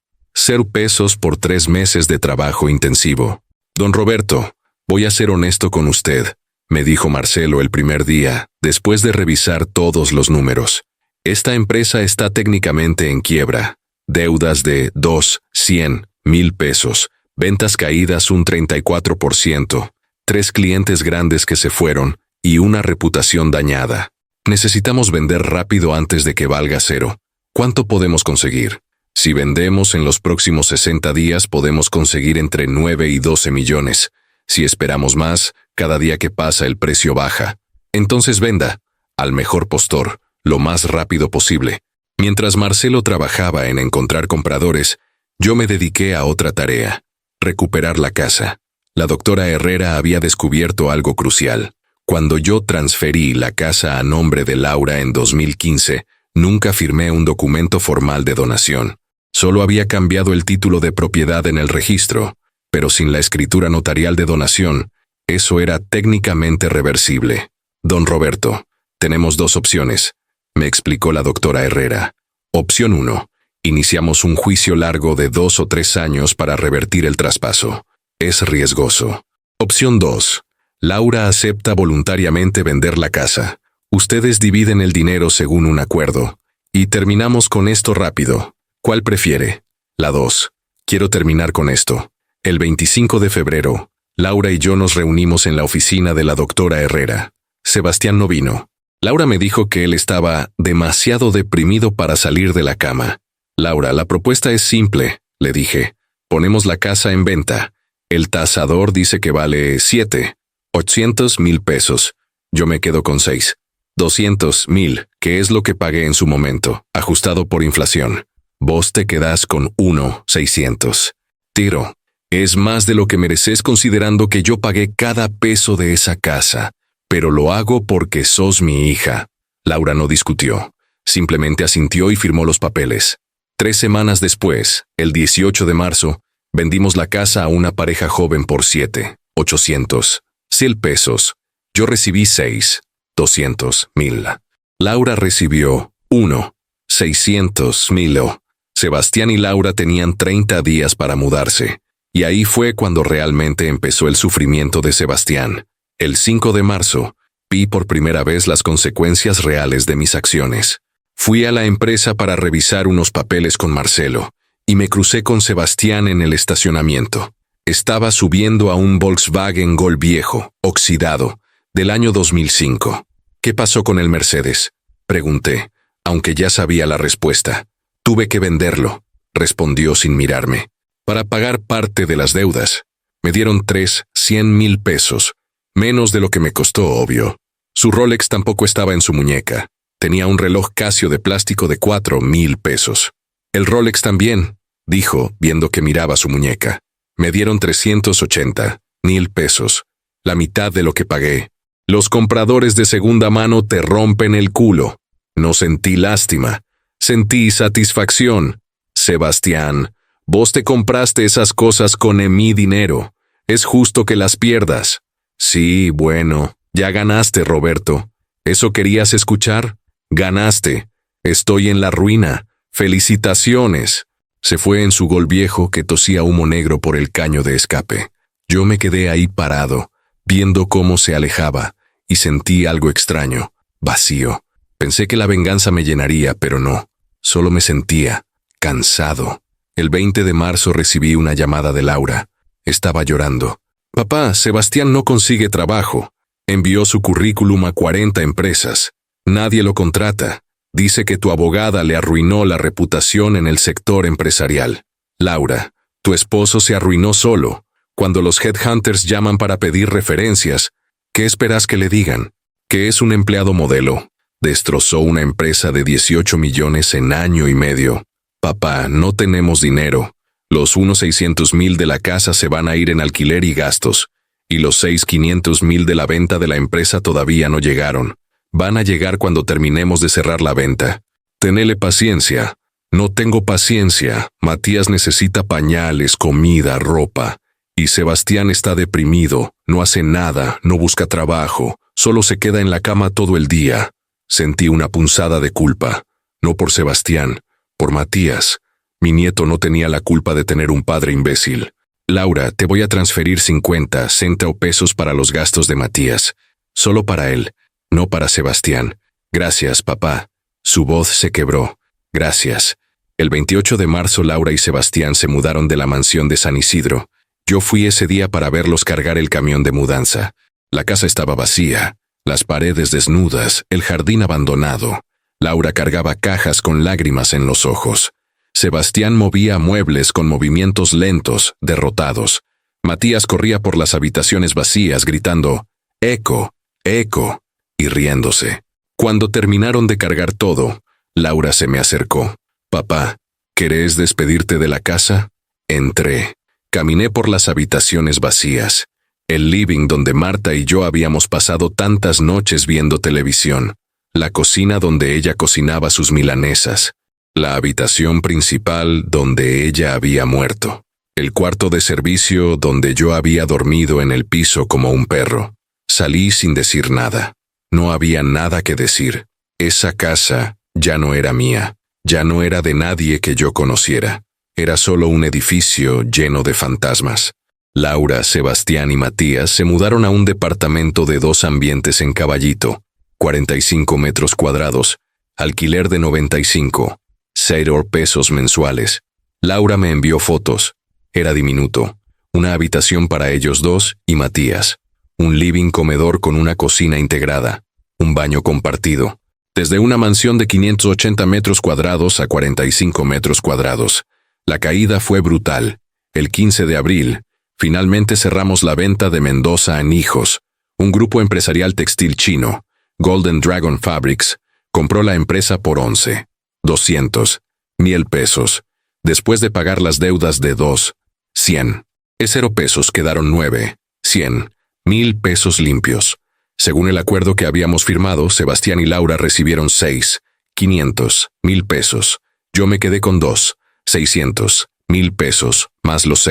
Speaker 1: 0 pesos por 3 meses de trabajo intensivo. Don Roberto, voy a ser honesto con usted, me dijo Marcelo el primer día, después de revisar todos los números. Esta empresa está técnicamente en quiebra. Deudas de 200,000 pesos, ventas caídas un 34%, 3 clientes grandes que se fueron y una reputación dañada. Necesitamos vender rápido antes de que valga cero. ¿Cuánto podemos conseguir? Si vendemos en los próximos 60 días podemos conseguir entre 9 y 12 millones. Si esperamos más, cada día que pasa el precio baja. Entonces venda, al mejor postor, lo más rápido posible. Mientras Marcelo trabajaba en encontrar compradores, yo me dediqué a otra tarea: recuperar la casa. La doctora Herrera había descubierto algo crucial. Cuando yo transferí la casa a nombre de Laura en 2015, nunca firmé un documento formal de donación. Solo había cambiado el título de propiedad en el registro, pero sin la escritura notarial de donación, eso era técnicamente reversible. Don Roberto, tenemos 2 opciones, me explicó la doctora Herrera. Opción 1. Iniciamos un juicio largo de 2 o 3 años para revertir el traspaso. Es riesgoso. Opción 2. Laura acepta voluntariamente vender la casa. Ustedes dividen el dinero según un acuerdo. Y terminamos con esto rápido. ¿Cuál prefiere? La 2. Quiero terminar con esto. El 25 de febrero, Laura y yo nos reunimos en la oficina de la doctora Herrera. Sebastián no vino. Laura me dijo que él estaba demasiado deprimido para salir de la cama. Laura, la propuesta es simple, le dije. Ponemos la casa en venta. El tasador dice que vale 700,000 pesos. Yo me quedo con 200,000, que es lo que pagué en su momento, ajustado por inflación. Vos te quedás con 1,600. Tiro. Es más de lo que mereces considerando que yo pagué cada peso de esa casa, pero lo hago porque sos mi hija. Laura no discutió, simplemente asintió y firmó los papeles. 3 semanas después, el 18 de marzo, vendimos la casa a una pareja joven por 7,800,000 pesos. Yo recibí 6,200,000. Laura recibió 1,600,000. Sebastián y Laura tenían 30 días para mudarse. Y ahí fue cuando realmente empezó el sufrimiento de Sebastián. El 5 de marzo, vi por primera vez las consecuencias reales de mis acciones. Fui a la empresa para revisar unos papeles con Marcelo, y me crucé con Sebastián en el estacionamiento. Estaba subiendo a un Volkswagen Gol viejo, oxidado, del año 2005. ¿Qué pasó con el Mercedes?, pregunté, aunque ya sabía la respuesta. Tuve que venderlo, respondió sin mirarme, para pagar parte de las deudas. Me dieron 300,000 pesos, menos de lo que me costó, obvio. Su Rolex tampoco estaba en su muñeca. Tenía un reloj Casio de plástico de 4,000 pesos. El Rolex también, dijo, viendo que miraba su muñeca. Me dieron 380,000 pesos, la mitad de lo que pagué. Los compradores de segunda mano te rompen el culo. No sentí lástima, sentí satisfacción. Sebastián, vos te compraste esas cosas con mi dinero. Es justo que las pierdas. Sí, bueno, ya ganaste, Roberto. ¿Eso querías escuchar? Ganaste. Estoy en la ruina. Felicitaciones. Se fue en su Gol viejo que tosía humo negro por el caño de escape. Yo me quedé ahí parado, viendo cómo se alejaba, y sentí algo extraño, vacío. Pensé que la venganza me llenaría, pero no. Solo me sentía cansado. El 20 de marzo recibí una llamada de Laura. Estaba llorando. Papá, Sebastián no consigue trabajo. Envió su currículum a 40 empresas. Nadie lo contrata. Dice que tu abogada le arruinó la reputación en el sector empresarial. Laura, tu esposo se arruinó solo. Cuando los headhunters llaman para pedir referencias, ¿qué esperas que le digan? Que es un empleado modelo. Destrozó una empresa de 18 millones en año y medio. Papá, no tenemos dinero. Los 1,600,000 de la casa se van a ir en alquiler y gastos, y los 6,500,000 de la venta de la empresa todavía no llegaron. Van a llegar cuando terminemos de cerrar la venta. Tenele paciencia. No tengo paciencia. Matías necesita pañales, comida, ropa. Y Sebastián está deprimido, no hace nada, no busca trabajo, solo se queda en la cama todo el día. Sentí una punzada de culpa, no por Sebastián, por Matías. Mi nieto no tenía la culpa de tener un padre imbécil. Laura, te voy a transferir 50 pesos para los gastos de Matías. Solo para él, no para Sebastián. Gracias, papá. Su voz se quebró. Gracias. El 28 de marzo Laura y Sebastián se mudaron de la mansión de San Isidro. Yo fui ese día para verlos cargar el camión de mudanza. La casa estaba vacía, las paredes desnudas, el jardín abandonado. Laura cargaba cajas con lágrimas en los ojos. Sebastián movía muebles con movimientos lentos, derrotados. Matías corría por las habitaciones vacías gritando «Eco, eco», y riéndose. Cuando terminaron de cargar todo, Laura se me acercó. «Papá, ¿querés despedirte de la casa?» Entré. Caminé por las habitaciones vacías. El living donde Marta y yo habíamos pasado tantas noches viendo televisión. La cocina donde ella cocinaba sus milanesas. La habitación principal donde ella había muerto. El cuarto de servicio donde yo había dormido en el piso como un perro. Salí sin decir nada. No había nada que decir. Esa casa ya no era mía. Ya no era de nadie que yo conociera. Era solo un edificio lleno de fantasmas. Laura, Sebastián y Matías se mudaron a un departamento de 2 ambientes en Caballito, 45 metros cuadrados, alquiler de 95, 0 pesos mensuales. Laura me envió fotos. Era diminuto. Una habitación para ellos dos y Matías. Un living comedor con una cocina integrada. Un baño compartido. Desde una mansión de 580 metros cuadrados a 45 metros cuadrados. La caída fue brutal. El 15 de abril, finalmente cerramos la venta de Mendoza en Hijos. Un grupo empresarial textil chino, Golden Dragon Fabrics, compró la empresa por 200,000 pesos. Después de pagar las deudas de 100 pesos quedaron 100,000 pesos limpios. Según el acuerdo que habíamos firmado, Sebastián y Laura recibieron 500,000 pesos. Yo me quedé con 600,000 pesos, más los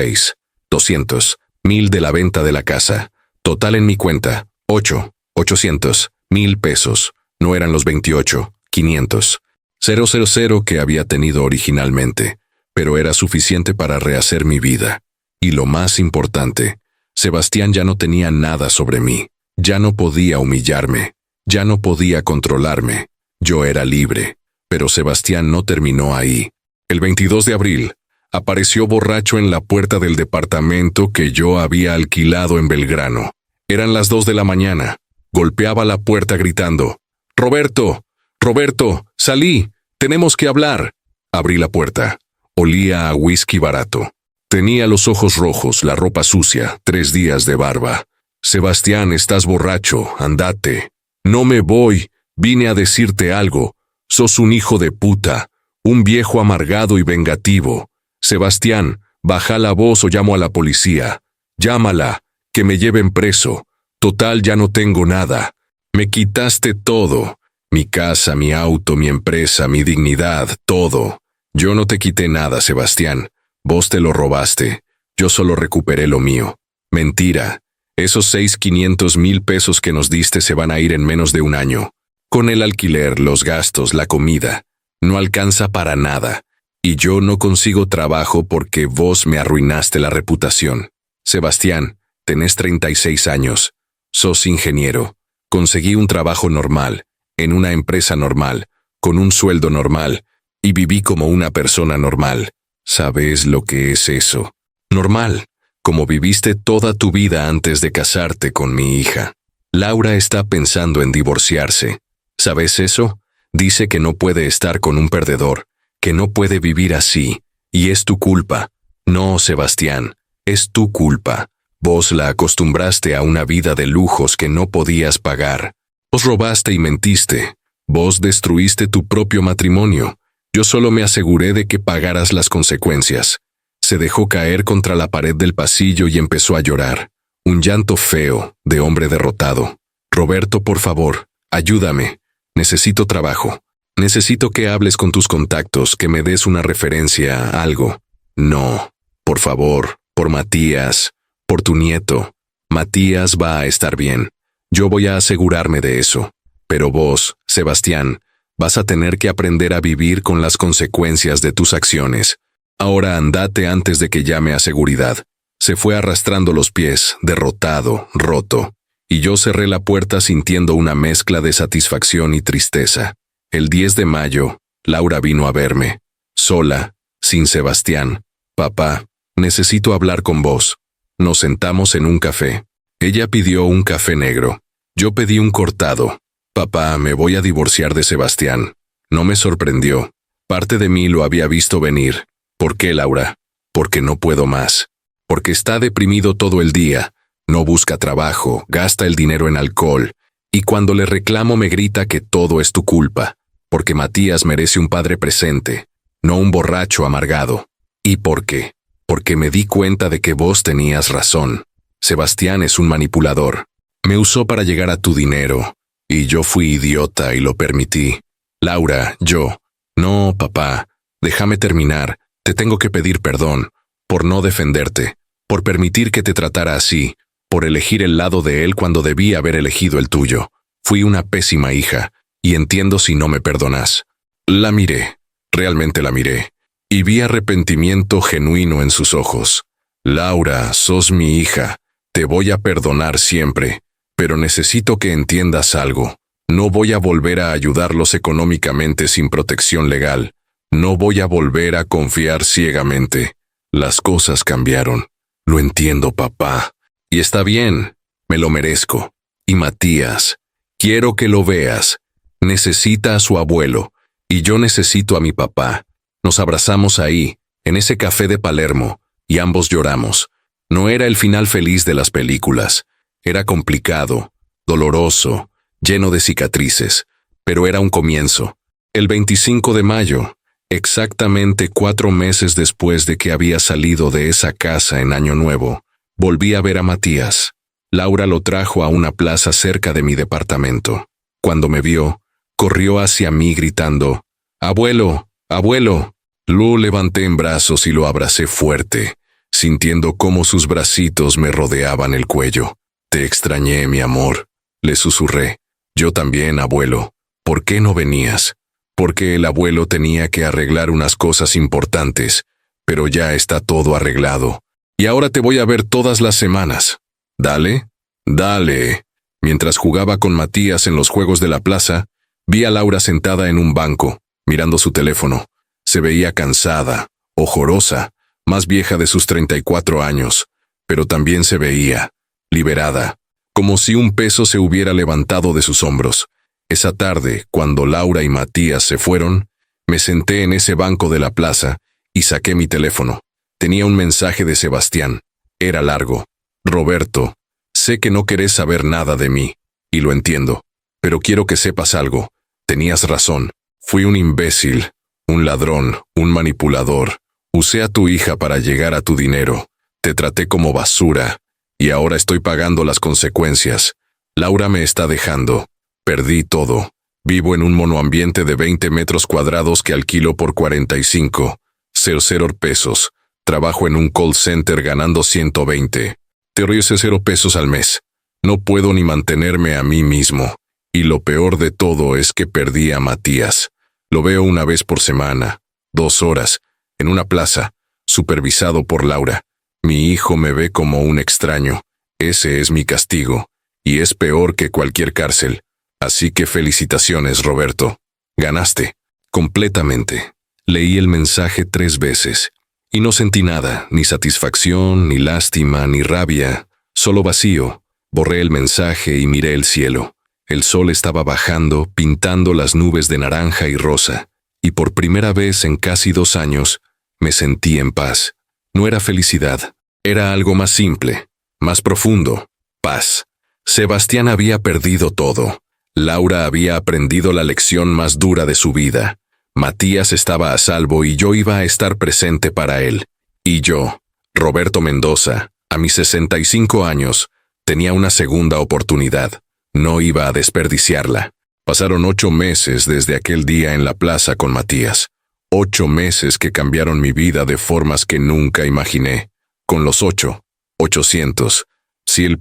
Speaker 1: 200,000 de la venta de la casa. Total en mi cuenta, 800,000 pesos. No eran los 28,500,000 que había tenido originalmente, pero era suficiente para rehacer mi vida. Y lo más importante, Sebastián ya no tenía nada sobre mí. Ya no podía humillarme. Ya no podía controlarme. Yo era libre. Pero Sebastián no terminó ahí. El 22 de abril, apareció borracho en la puerta del departamento que yo había alquilado en Belgrano. Eran las 2 de la mañana. Golpeaba la puerta gritando, «Roberto, Roberto, salí, tenemos que hablar». Abrí la puerta. Olía a whisky barato. Tenía los ojos rojos, la ropa sucia, 3 días de barba. «Sebastián, estás borracho, andate». «No me voy, vine a decirte algo. Sos un hijo de puta. Un viejo amargado y vengativo. Sebastián, baja la voz o llamo a la policía. Llámala, que me lleven preso. Total, ya no tengo nada. Me quitaste todo. Mi casa, mi auto, mi empresa, mi dignidad, todo. Yo no te quité nada, Sebastián. Vos te lo robaste. Yo solo recuperé lo mío. Mentira. Esos 500,000 pesos que nos diste se van a ir en menos de un año. Con el alquiler, los gastos, la comida. No alcanza para nada. Y yo no consigo trabajo porque vos me arruinaste la reputación. Sebastián, tenés 36 años. Sos ingeniero. Conseguí un trabajo normal, en una empresa normal, con un sueldo normal, y viví como una persona normal. ¿Sabes lo que es eso? Normal, como viviste toda tu vida antes de casarte con mi hija. Laura está pensando en divorciarse. ¿Sabes eso? Dice que no puede estar con un perdedor, que no puede vivir así, y es tu culpa. No, Sebastián, es tu culpa. Vos la acostumbraste a una vida de lujos que no podías pagar. Vos robaste y mentiste. Vos destruiste tu propio matrimonio. Yo solo me aseguré de que pagaras las consecuencias. Se dejó caer contra la pared del pasillo y empezó a llorar. Un llanto feo, de hombre derrotado. Roberto, por favor, ayúdame. Necesito trabajo. Necesito que hables con tus contactos, que me des una referencia, algo. No, por favor, por Matías, por tu nieto. Matías va a estar bien. Yo voy a asegurarme de eso. Pero vos, Sebastián, vas a tener que aprender a vivir con las consecuencias de tus acciones. Ahora andate antes de que llame a seguridad. Se fue arrastrando los pies, derrotado, roto, y yo cerré la puerta sintiendo una mezcla de satisfacción y tristeza. El 10 de mayo, Laura vino a verme, sola, sin Sebastián. Papá, necesito hablar con vos. Nos sentamos en un café. Ella pidió un café negro. Yo pedí un cortado. Papá, me voy a divorciar de Sebastián. No me sorprendió. Parte de mí lo había visto venir. ¿Por qué, Laura? Porque no puedo más. Porque está deprimido todo el día. No busca trabajo, gasta el dinero en alcohol. Y cuando le reclamo me grita que todo es tu culpa. Porque Matías merece un padre presente, no un borracho amargado. ¿Y por qué? Porque me di cuenta de que vos tenías razón. Sebastián es un manipulador. Me usó para llegar a tu dinero. Y yo fui idiota y lo permití. Laura, yo. No, papá. Déjame terminar. Te tengo que pedir perdón. Por no defenderte. Por permitir que te tratara así. Por elegir el lado de él cuando debí haber elegido el tuyo. Fui una pésima hija. Y entiendo si no me perdonas. La miré. Realmente la miré. Y vi arrepentimiento genuino en sus ojos. Laura, sos mi hija. Te voy a perdonar siempre. Pero necesito que entiendas algo. No voy a volver a ayudarlos económicamente sin protección legal. No voy a volver a confiar ciegamente. Las cosas cambiaron. Lo entiendo, papá. Y está bien. Me lo merezco. Y Matías, quiero que lo veas. Necesita a su abuelo. Y yo necesito a mi papá. Nos abrazamos ahí, en ese café de Palermo, y ambos lloramos. No era el final feliz de las películas. Era complicado, doloroso, lleno de cicatrices, pero era un comienzo. El 25 de mayo, exactamente 4 meses después de que había salido de esa casa en Año Nuevo, volví a ver a Matías. Laura lo trajo a una plaza cerca de mi departamento. Cuando me vio, corrió hacia mí gritando, «¡Abuelo! ¡Abuelo!». Lo levanté en brazos y lo abracé fuerte, sintiendo cómo sus bracitos me rodeaban el cuello. «Te extrañé, mi amor», le susurré. «Yo también, abuelo. ¿Por qué no venías?» Porque el abuelo tenía que arreglar unas cosas importantes, pero ya está todo arreglado. Y ahora te voy a ver todas las semanas. «Dale, dale». Mientras jugaba con Matías en los juegos de la plaza, vi a Laura sentada en un banco, mirando su teléfono. Se veía cansada, ojorosa, más vieja de sus 34 años, pero también se veía liberada, como si un peso se hubiera levantado de sus hombros. Esa tarde, cuando Laura y Matías se fueron, me senté en ese banco de la plaza y saqué mi teléfono. Tenía un mensaje de Sebastián. Era largo. «Roberto, sé que no querés saber nada de mí, y lo entiendo, pero quiero que sepas algo. Tenías razón. Fui un imbécil, un ladrón, un manipulador. Usé a tu hija para llegar a tu dinero. Te traté como basura, y ahora estoy pagando las consecuencias. Laura me está dejando. Perdí todo. Vivo en un monoambiente de 20 metros cuadrados que alquilo por 45,00 pesos. Trabajo en un call center ganando 120. Te ríes 0 pesos al mes. No puedo ni mantenerme a mí mismo. Y lo peor de todo es que perdí a Matías. Lo veo una vez por semana, 2 horas, en una plaza, supervisado por Laura. Mi hijo me ve como un extraño. Ese es mi castigo. Y es peor que cualquier cárcel. Así que felicitaciones, Roberto. Ganaste. Completamente. Leí el mensaje 3 veces. Y no sentí nada, ni satisfacción, ni lástima, ni rabia. Solo vacío. Borré el mensaje y miré el cielo. El sol estaba bajando, pintando las nubes de naranja y rosa, y por primera vez en casi 2 años, me sentí en paz. No era felicidad, era algo más simple, más profundo, paz. Sebastián había perdido todo. Laura había aprendido la lección más dura de su vida. Matías estaba a salvo y yo iba a estar presente para él. Y yo, Roberto Mendoza, a mis 65 años, tenía una segunda oportunidad. No iba a desperdiciarla. Pasaron 8 meses desde aquel día en la plaza con Matías. 8 meses que cambiaron mi vida de formas que nunca imaginé. Con los 800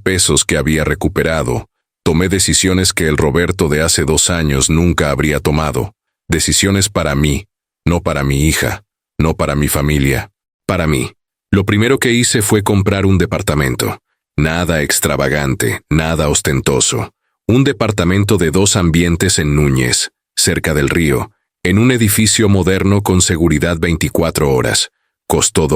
Speaker 1: pesos que había recuperado, tomé decisiones que el Roberto de hace 2 años nunca habría tomado. Decisiones para mí, no para mi hija. no para mi familia, para mí. Lo primero que hice fue comprar un departamento. Nada extravagante, nada ostentoso. Un departamento de 2 ambientes en Núñez, cerca del río, en un edificio moderno con seguridad 24 horas. Costó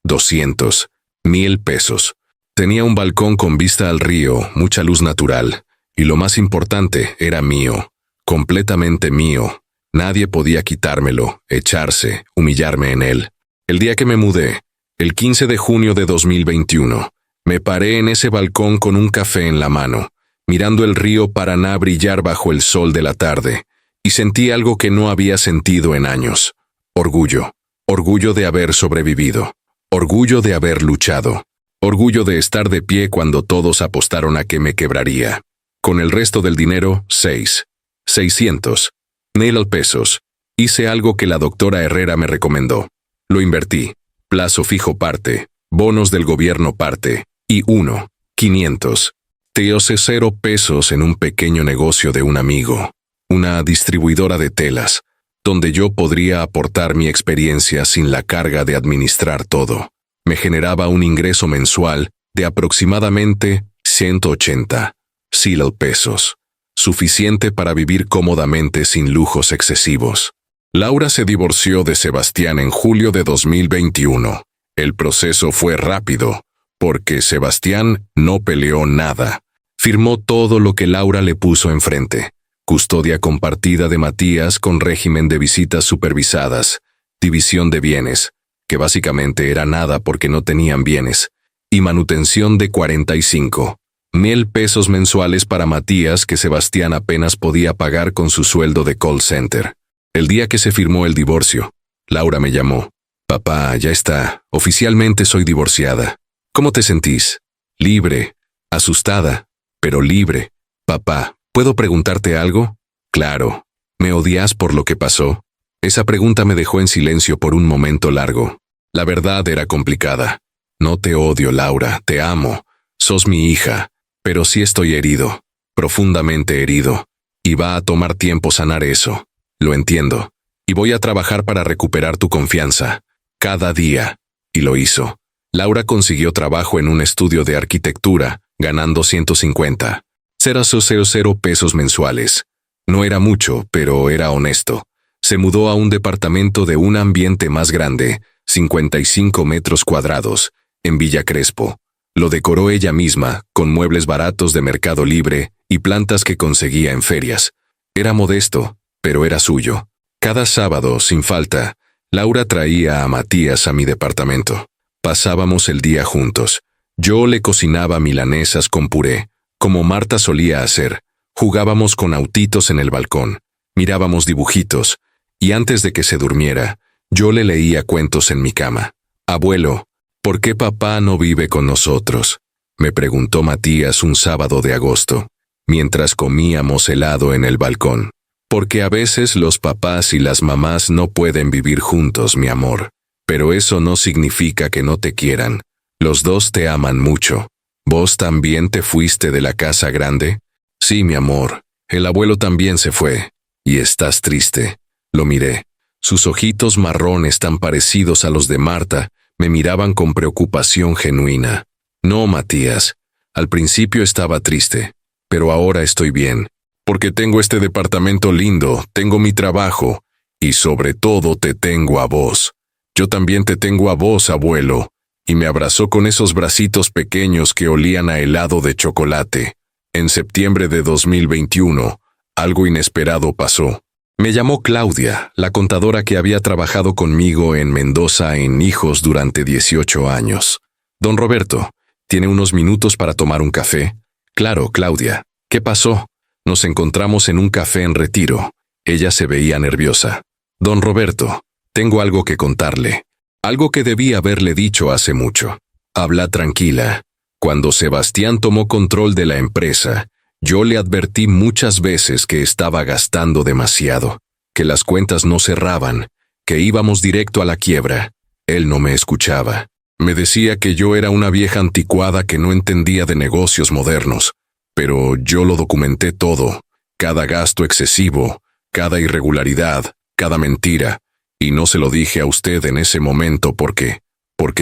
Speaker 1: 200,000 pesos. Tenía un balcón con vista al río, mucha luz natural, y lo más importante, era mío, completamente mío. Nadie podía quitármelo, echarse, humillarme en él. El día que me mudé, el 15 de junio de 2021, me paré en ese balcón con un café en la mano, mirando el río Paraná brillar bajo el sol de la tarde, y sentí algo que no había sentido en años. Orgullo. Orgullo de haber sobrevivido. Orgullo de haber luchado. Orgullo de estar de pie cuando todos apostaron a que me quebraría. Con el resto del dinero, 600,000 pesos. Hice algo que la doctora Herrera me recomendó. Lo invertí. Plazo fijo parte, bonos del gobierno parte, y 500. Teose 0 pesos en un pequeño negocio de un amigo, una distribuidora de telas, donde yo podría aportar mi experiencia sin la carga de administrar todo. Me generaba un ingreso mensual de aproximadamente 180,000 pesos, suficiente para vivir cómodamente sin lujos excesivos. Laura se divorció de Sebastián en julio de 2021. El proceso fue rápido, porque Sebastián no peleó nada. Firmó todo lo que Laura le puso enfrente. Custodia compartida de Matías con régimen de visitas supervisadas, división de bienes, que básicamente era nada porque no tenían bienes, y manutención de 45,000 pesos mensuales para Matías que Sebastián apenas podía pagar con su sueldo de call center. El día que se firmó el divorcio, Laura me llamó. Papá, ya está, oficialmente soy divorciada. ¿Cómo te sentís? Libre, asustada, pero libre. Papá, ¿puedo preguntarte algo? Claro. ¿Me odias por lo que pasó? Esa pregunta me dejó en silencio por un momento largo. La verdad era complicada. No te odio, Laura, te amo. Sos mi hija, pero sí estoy herido, profundamente herido, y va a tomar tiempo sanar eso. Lo entiendo, y voy a trabajar para recuperar tu confianza, cada día, y lo hizo. Laura consiguió trabajo en un estudio de arquitectura, ganando 150,000 pesos mensuales. No era mucho, pero era honesto. Se mudó a un departamento de un ambiente más grande, 55 metros cuadrados, en Villa Crespo. Lo decoró ella misma, con muebles baratos de Mercado Libre y plantas que conseguía en ferias. Era modesto, pero era suyo. Cada sábado, sin falta, Laura traía a Matías a mi departamento. Pasábamos el día juntos. Yo le cocinaba milanesas con puré, como Marta solía hacer. Jugábamos con autitos en el balcón, mirábamos dibujitos, y antes de que se durmiera, yo le leía cuentos en mi cama. Abuelo, ¿por qué papá no vive con nosotros?, me preguntó Matías un sábado de agosto, mientras comíamos helado en el balcón. Porque a veces los papás y las mamás no pueden vivir juntos, mi amor. Pero eso no significa que no te quieran. Los dos te aman mucho. ¿Vos también te fuiste de la casa grande? Sí, mi amor. El abuelo también se fue. Y estás triste. Lo miré. Sus ojitos marrones tan parecidos a los de Marta me miraban con preocupación genuina. No, Matías. Al principio estaba triste, pero ahora estoy bien. Porque tengo este departamento lindo, tengo mi trabajo, y sobre todo te tengo a vos. Yo también te tengo a vos, abuelo. Y me abrazó con esos bracitos pequeños que olían a helado de chocolate. En septiembre de 2021, algo inesperado pasó. Me llamó Claudia, la contadora que había trabajado conmigo en Mendoza en Hijos durante 18 años. Don Roberto, ¿tiene unos minutos para tomar un café? Claro, Claudia. ¿Qué pasó? Nos encontramos en un café en Retiro. Ella se veía nerviosa. Don Roberto, tengo algo que contarle. Algo que debí haberle dicho hace mucho. Habla tranquila. Cuando Sebastián tomó control de la empresa, yo le advertí muchas veces que estaba gastando demasiado, que las cuentas no cerraban, que íbamos directo a la quiebra. Él no me escuchaba. Me decía que yo era una vieja anticuada que no entendía de negocios modernos. Pero yo lo documenté todo, cada gasto excesivo, cada irregularidad, cada mentira, Y no se lo dije a usted en ese momento porque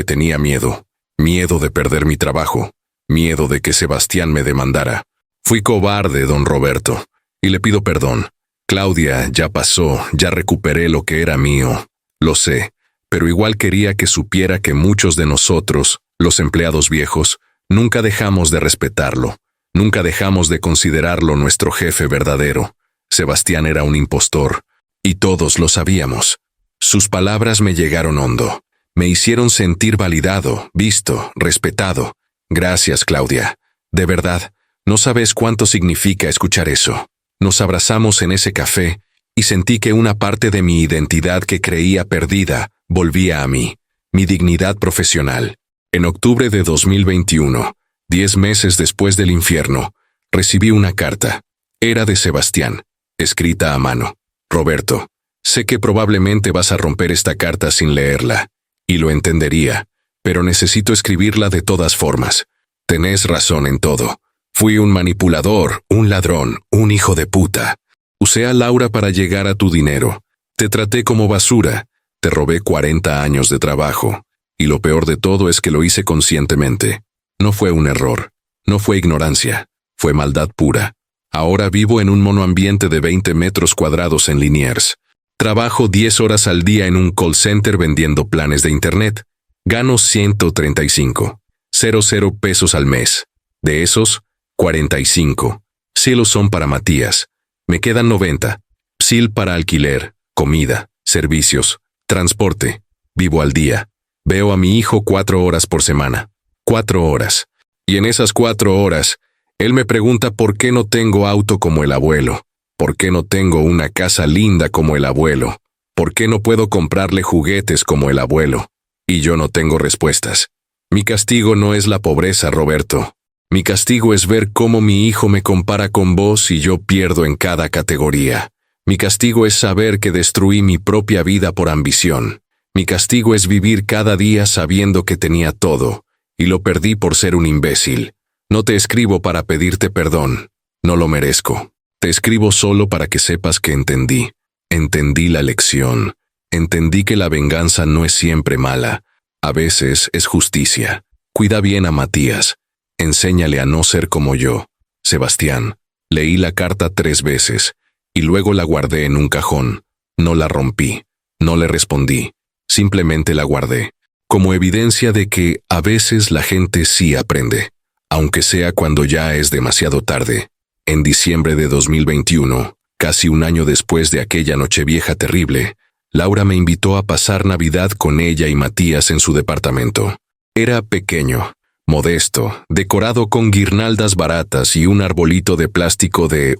Speaker 1: tenía miedo. Miedo de perder mi trabajo. Miedo de que Sebastián me demandara. Fui cobarde, don Roberto, y le pido perdón. Claudia, ya pasó, ya recuperé lo que era mío. Lo sé, pero igual quería que supiera que muchos de nosotros, los empleados viejos, nunca dejamos de respetarlo. Nunca dejamos de considerarlo nuestro jefe verdadero. Sebastián era un impostor, y todos lo sabíamos. Sus palabras me llegaron hondo. Me hicieron sentir validado, visto, respetado. Gracias, Claudia. De verdad, no sabes cuánto significa escuchar eso. Nos abrazamos en ese café y sentí que una parte de mi identidad que creía perdida volvía a mí, mi dignidad profesional. En octubre de 2021, 10 meses después del infierno, recibí una carta. Era de Sebastián, escrita a mano. Roberto, sé que probablemente vas a romper esta carta sin leerla, y lo entendería, pero necesito escribirla de todas formas. Tenés razón en todo. Fui un manipulador, un ladrón, un hijo de puta. Usé a Laura para llegar a tu dinero. Te traté como basura. Te robé 40 años de trabajo. Y lo peor de todo es que lo hice conscientemente. No fue un error. No fue ignorancia. Fue maldad pura. Ahora vivo en un monoambiente de 20 metros cuadrados en Liniers. Trabajo 10 horas al día en un call center vendiendo planes de internet. Gano 135. 00 pesos al mes. De esos, 45. Cielos son para Matías. Me quedan 90. Sil para alquiler, comida, servicios, transporte. Vivo al día. Veo a mi hijo 4 horas por semana. 4 horas. Y en esas 4 horas, él me pregunta por qué no tengo auto como el abuelo. ¿Por qué no tengo una casa linda como el abuelo? ¿Por qué no puedo comprarle juguetes como el abuelo? Y yo no tengo respuestas. Mi castigo no es la pobreza, Roberto. Mi castigo es ver cómo mi hijo me compara con vos y yo pierdo en cada categoría. Mi castigo es saber que destruí mi propia vida por ambición. Mi castigo es vivir cada día sabiendo que tenía todo, y lo perdí por ser un imbécil. No te escribo para pedirte perdón. No lo merezco. Te escribo solo para que sepas que entendí. Entendí la lección. Entendí que la venganza no es siempre mala. A veces es justicia. Cuida bien a Matías. Enséñale a no ser como yo. Sebastián. Leí la carta 3 veces, y luego la guardé en un cajón. No la rompí. No le respondí. Simplemente la guardé. Como evidencia de que a veces la gente sí aprende. Aunque sea cuando ya es demasiado tarde. En diciembre de 2021, casi un año después de aquella Nochevieja terrible, Laura me invitó a pasar Navidad con ella y Matías en su departamento. Era pequeño, modesto, decorado con guirnaldas baratas y un arbolito de plástico de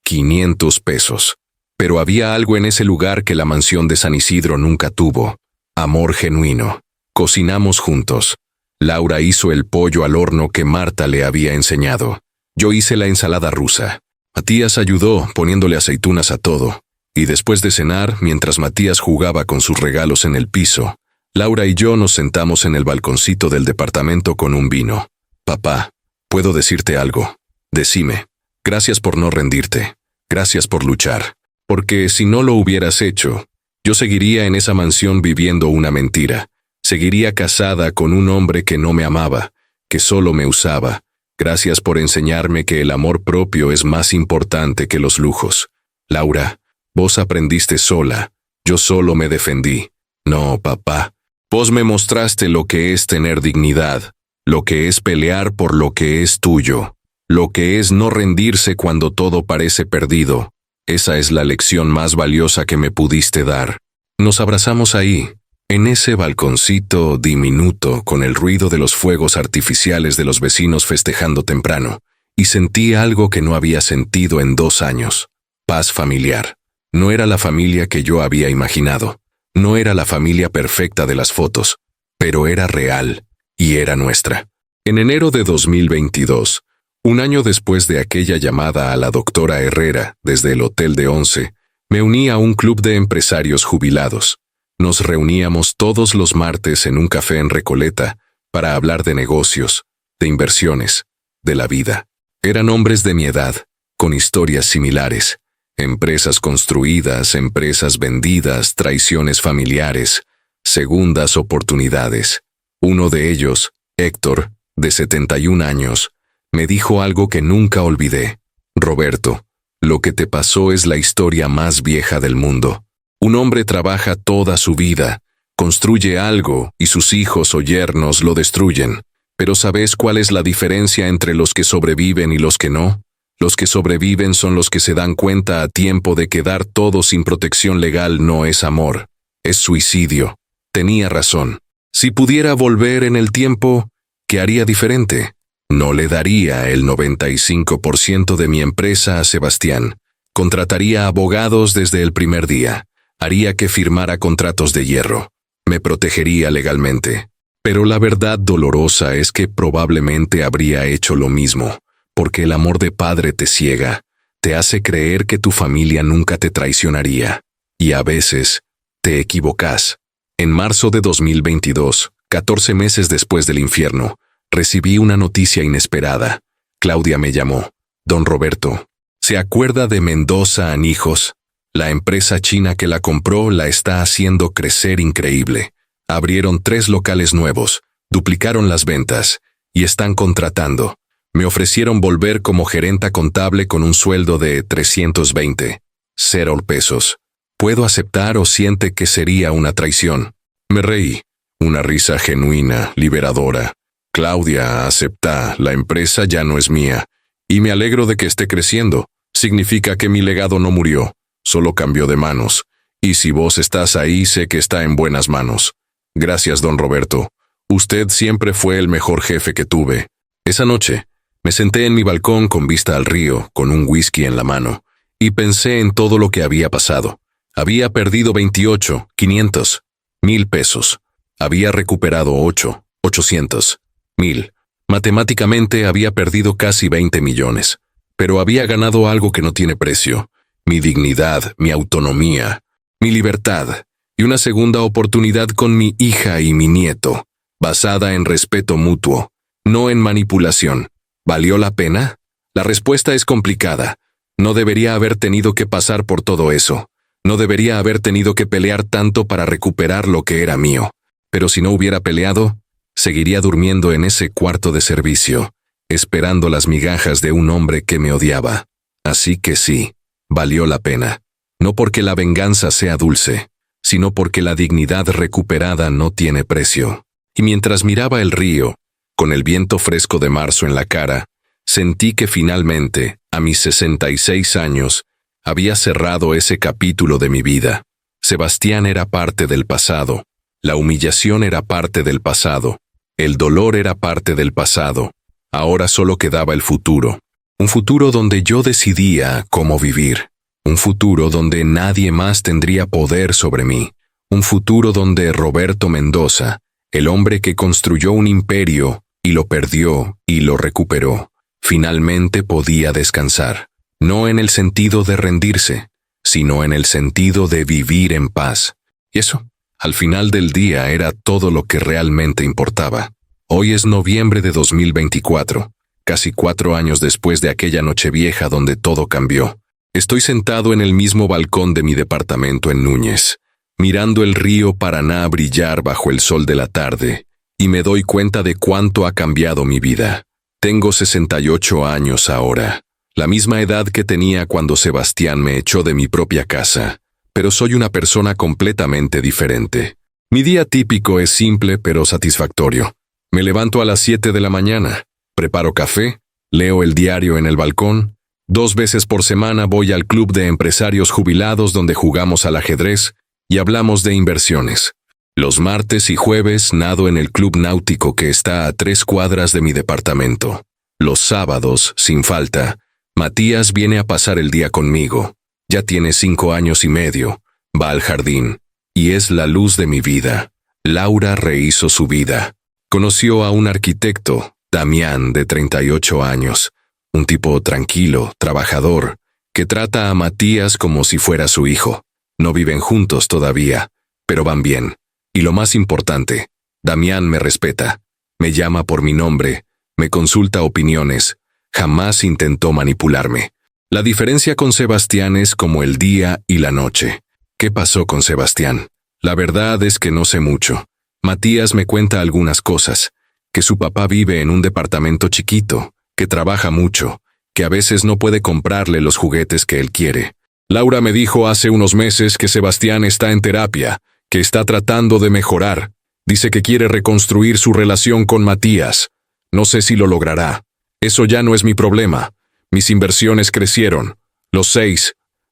Speaker 1: 500 pesos. Pero había algo en ese lugar que la mansión de San Isidro nunca tuvo. Amor genuino. Cocinamos juntos. Laura hizo el pollo al horno que Marta le había enseñado. Yo hice la ensalada rusa. Matías ayudó poniéndole aceitunas a todo. Y después de cenar, mientras Matías jugaba con sus regalos en el piso, Laura y yo nos sentamos en el balconcito del departamento con un vino. Papá, ¿puedo decirte algo? Decime. Gracias por no rendirte. Gracias por luchar. Porque si no lo hubieras hecho, yo seguiría en esa mansión viviendo una mentira. Seguiría casada con un hombre que no me amaba, que solo me usaba. Gracias por enseñarme que el amor propio es más importante que los lujos. Laura, vos aprendiste sola, yo solo me defendí. No, papá, vos me mostraste lo que es tener dignidad, lo que es pelear por lo que es tuyo, lo que es no rendirse cuando todo parece perdido. Esa es la lección más valiosa que me pudiste dar. Nos abrazamos ahí, en ese balconcito diminuto con el ruido de los fuegos artificiales de los vecinos festejando temprano, y sentí algo que no había sentido en 2 años. Paz familiar. No era la familia que yo había imaginado. No era la familia perfecta de las fotos, pero era real, y era nuestra. En enero de 2022, un año después de aquella llamada a la doctora Herrera desde el Hotel de Once, me uní a un club de empresarios jubilados. Nos reuníamos todos los martes en un café en Recoleta para hablar de negocios, de inversiones, de la vida. Eran hombres de mi edad, con historias similares. Empresas construidas, empresas vendidas, traiciones familiares, segundas oportunidades. Uno de ellos, Héctor, de 71 años, me dijo algo que nunca olvidé. Roberto, lo que te pasó es la historia más vieja del mundo. Un hombre trabaja toda su vida, construye algo y sus hijos o yernos lo destruyen. Pero ¿sabes cuál es la diferencia entre los que sobreviven y los que no? Los que sobreviven son los que se dan cuenta a tiempo de que dar todo sin protección legal no es amor, es suicidio. Tenía razón. Si pudiera volver en el tiempo, ¿qué haría diferente? No le daría el 95% de mi empresa a Sebastián. Contrataría abogados desde el primer día. Haría que firmara contratos de hierro. Me protegería legalmente. Pero la verdad dolorosa es que probablemente habría hecho lo mismo, porque el amor de padre te ciega, te hace creer que tu familia nunca te traicionaría. Y a veces, te equivocas. En marzo de 2022, 14 meses después del infierno, recibí una noticia inesperada. Claudia me llamó. Don Roberto, ¿se acuerda de Mendoza Anijos? La empresa china que la compró la está haciendo crecer increíble. Abrieron 3 locales nuevos, duplicaron las ventas, y están contratando. Me ofrecieron volver como gerenta contable con un sueldo de 320. 0 pesos. ¿Puedo aceptar o siente que sería una traición? Me reí. Una risa genuina, liberadora. Claudia, acepta, la empresa ya no es mía. Y me alegro de que esté creciendo. Significa que mi legado no murió, solo cambió de manos. Y si vos estás ahí, sé que está en buenas manos. Gracias, don Roberto. Usted siempre fue el mejor jefe que tuve. Esa noche, me senté en mi balcón con vista al río, con un whisky en la mano, y pensé en todo lo que había pasado. Había perdido 28, 500, 1000 pesos. Había recuperado 8, 800, 1000. Matemáticamente había perdido casi 20 millones. Pero había ganado algo que no tiene precio. Mi dignidad, mi autonomía, mi libertad. Y una segunda oportunidad con mi hija y mi nieto, basada en respeto mutuo, no en manipulación. ¿Valió la pena? La respuesta es complicada. No debería haber tenido que pasar por todo eso. No debería haber tenido que pelear tanto para recuperar lo que era mío. Pero si no hubiera peleado, seguiría durmiendo en ese cuarto de servicio, esperando las migajas de un hombre que me odiaba. Así que sí, valió la pena. No porque la venganza sea dulce, sino porque la dignidad recuperada no tiene precio. Y mientras miraba el río, con el viento fresco de marzo en la cara, sentí que finalmente, a mis 66 años, había cerrado ese capítulo de mi vida. Sebastián era parte del pasado, la humillación era parte del pasado, el dolor era parte del pasado. Ahora solo quedaba el futuro, un futuro donde yo decidía cómo vivir. Un futuro donde nadie más tendría poder sobre mí. Un futuro donde Roberto Mendoza, el hombre que construyó un imperio y lo perdió y lo recuperó, finalmente podía descansar. No en el sentido de rendirse, sino en el sentido de vivir en paz. Y eso, al final del día, era todo lo que realmente importaba. Hoy es noviembre de 2024, casi 4 años después de aquella Nochevieja donde todo cambió. Estoy sentado en el mismo balcón de mi departamento en Núñez, mirando el río Paraná brillar bajo el sol de la tarde, y me doy cuenta de cuánto ha cambiado mi vida. Tengo 68 años ahora, la misma edad que tenía cuando Sebastián me echó de mi propia casa, pero soy una persona completamente diferente. Mi día típico es simple pero satisfactorio. Me levanto a las 7 de la mañana, preparo café, leo el diario en el balcón. 2 veces por semana voy al club de empresarios jubilados donde jugamos al ajedrez y hablamos de inversiones. Los martes y jueves nado en el club náutico que está a 3 cuadras de mi departamento. Los sábados, sin falta, Matías viene a pasar el día conmigo. Ya tiene 5 años y medio, va al jardín, y es la luz de mi vida. Laura rehizo su vida. Conoció a un arquitecto, Damián, de 38 años. Un tipo tranquilo, trabajador, que trata a Matías como si fuera su hijo. No viven juntos todavía, pero van bien. Y lo más importante, Damián me respeta, me llama por mi nombre, me consulta opiniones, jamás intentó manipularme. La diferencia con Sebastián es como el día y la noche. ¿Qué pasó con Sebastián? La verdad es que no sé mucho. Matías me cuenta algunas cosas, que su papá vive en un departamento chiquito, que trabaja mucho, que a veces no puede comprarle los juguetes que él quiere. Laura me dijo hace unos meses que Sebastián está en terapia, que está tratando de mejorar. Dice que quiere reconstruir su relación con Matías. No sé si lo logrará. Eso ya no es mi problema. Mis inversiones crecieron. Los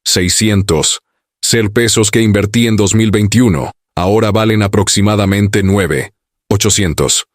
Speaker 1: 600 pesos que invertí en 2021, ahora valen aproximadamente 800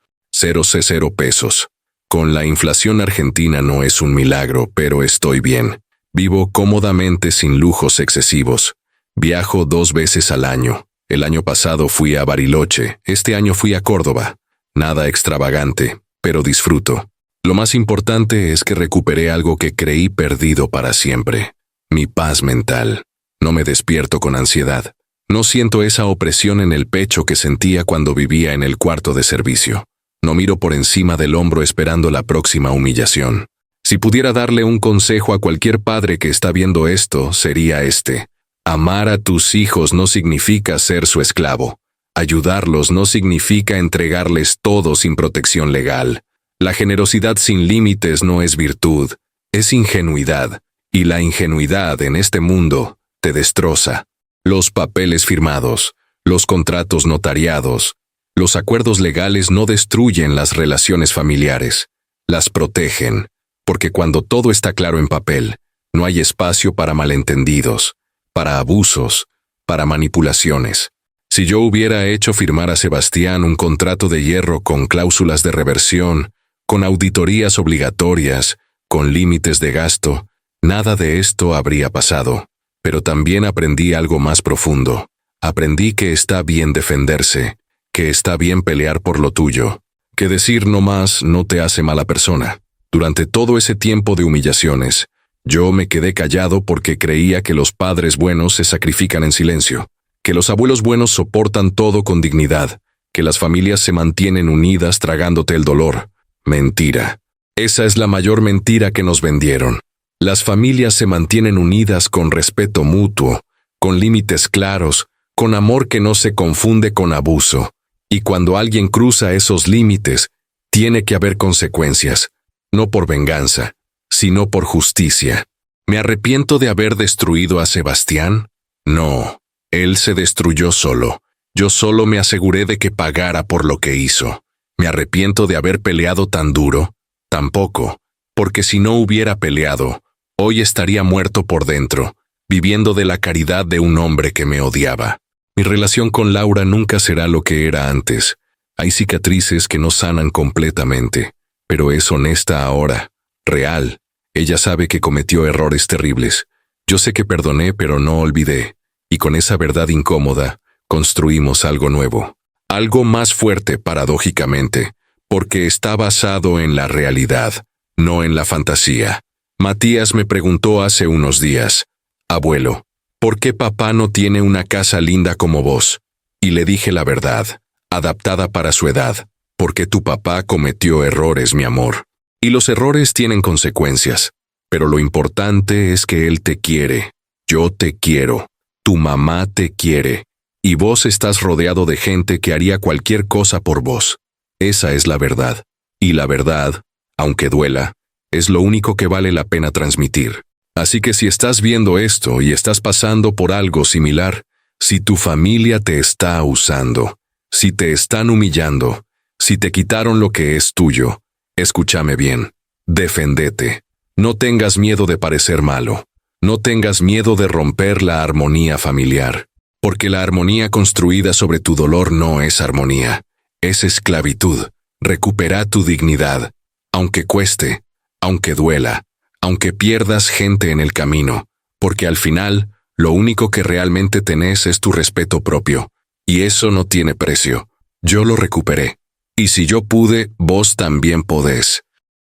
Speaker 1: pesos. Con la inflación argentina no es un milagro, pero estoy bien. Vivo cómodamente sin lujos excesivos. Viajo 2 veces al año. El año pasado fui a Bariloche, este año fui a Córdoba. Nada extravagante, pero disfruto. Lo más importante es que recuperé algo que creí perdido para siempre. Mi paz mental. No me despierto con ansiedad. No siento esa opresión en el pecho que sentía cuando vivía en el cuarto de servicio. No miro por encima del hombro esperando la próxima humillación. Si pudiera darle un consejo a cualquier padre que está viendo esto, sería este. Amar a tus hijos no significa ser su esclavo. Ayudarlos no significa entregarles todo sin protección legal. La generosidad sin límites no es virtud, es ingenuidad. Y la ingenuidad en este mundo te destroza. Los papeles firmados, los contratos notariados, los acuerdos legales no destruyen las relaciones familiares, las protegen, porque cuando todo está claro en papel, no hay espacio para malentendidos, para abusos, para manipulaciones. Si yo hubiera hecho firmar a Sebastián un contrato de hierro con cláusulas de reversión, con auditorías obligatorias, con límites de gasto, nada de esto habría pasado. Pero también aprendí algo más profundo. Aprendí que está bien defenderse, que está bien pelear por lo tuyo, que decir no más no te hace mala persona. Durante todo ese tiempo de humillaciones, yo me quedé callado porque creía que los padres buenos se sacrifican en silencio, que los abuelos buenos soportan todo con dignidad, que las familias se mantienen unidas tragándote el dolor. Mentira. Esa es la mayor mentira que nos vendieron. Las familias se mantienen unidas con respeto mutuo, con límites claros, con amor que no se confunde con abuso. Y cuando alguien cruza esos límites, tiene que haber consecuencias, no por venganza, sino por justicia. ¿Me arrepiento de haber destruido a Sebastián? No, él se destruyó solo. Yo solo me aseguré de que pagara por lo que hizo. ¿Me arrepiento de haber peleado tan duro? Tampoco, porque si no hubiera peleado, hoy estaría muerto por dentro, viviendo de la caridad de un hombre que me odiaba. Mi relación con Laura nunca será lo que era antes. Hay cicatrices que no sanan completamente, pero es honesta ahora, real. Ella sabe que cometió errores terribles. Yo sé que perdoné, pero no olvidé. Y con esa verdad incómoda, construimos algo nuevo. Algo más fuerte, paradójicamente, porque está basado en la realidad, no en la fantasía. Matías me preguntó hace unos días, «Abuelo, ¿por qué papá no tiene una casa linda como vos?» Y le dije la verdad, adaptada para su edad, porque tu papá cometió errores, mi amor. Y los errores tienen consecuencias, pero lo importante es que él te quiere. Yo te quiero, tu mamá te quiere, y vos estás rodeado de gente que haría cualquier cosa por vos. Esa es la verdad, y la verdad, aunque duela, es lo único que vale la pena transmitir. Así que si estás viendo esto y estás pasando por algo similar, si tu familia te está usando, si te están humillando, si te quitaron lo que es tuyo, escúchame bien, deféndete. No tengas miedo de parecer malo. No tengas miedo de romper la armonía familiar, porque la armonía construida sobre tu dolor no es armonía, es esclavitud. Recupera tu dignidad, aunque cueste, aunque duela, aunque pierdas gente en el camino, porque al final, lo único que realmente tenés es tu respeto propio, y eso no tiene precio. Yo lo recuperé, y si yo pude, vos también podés.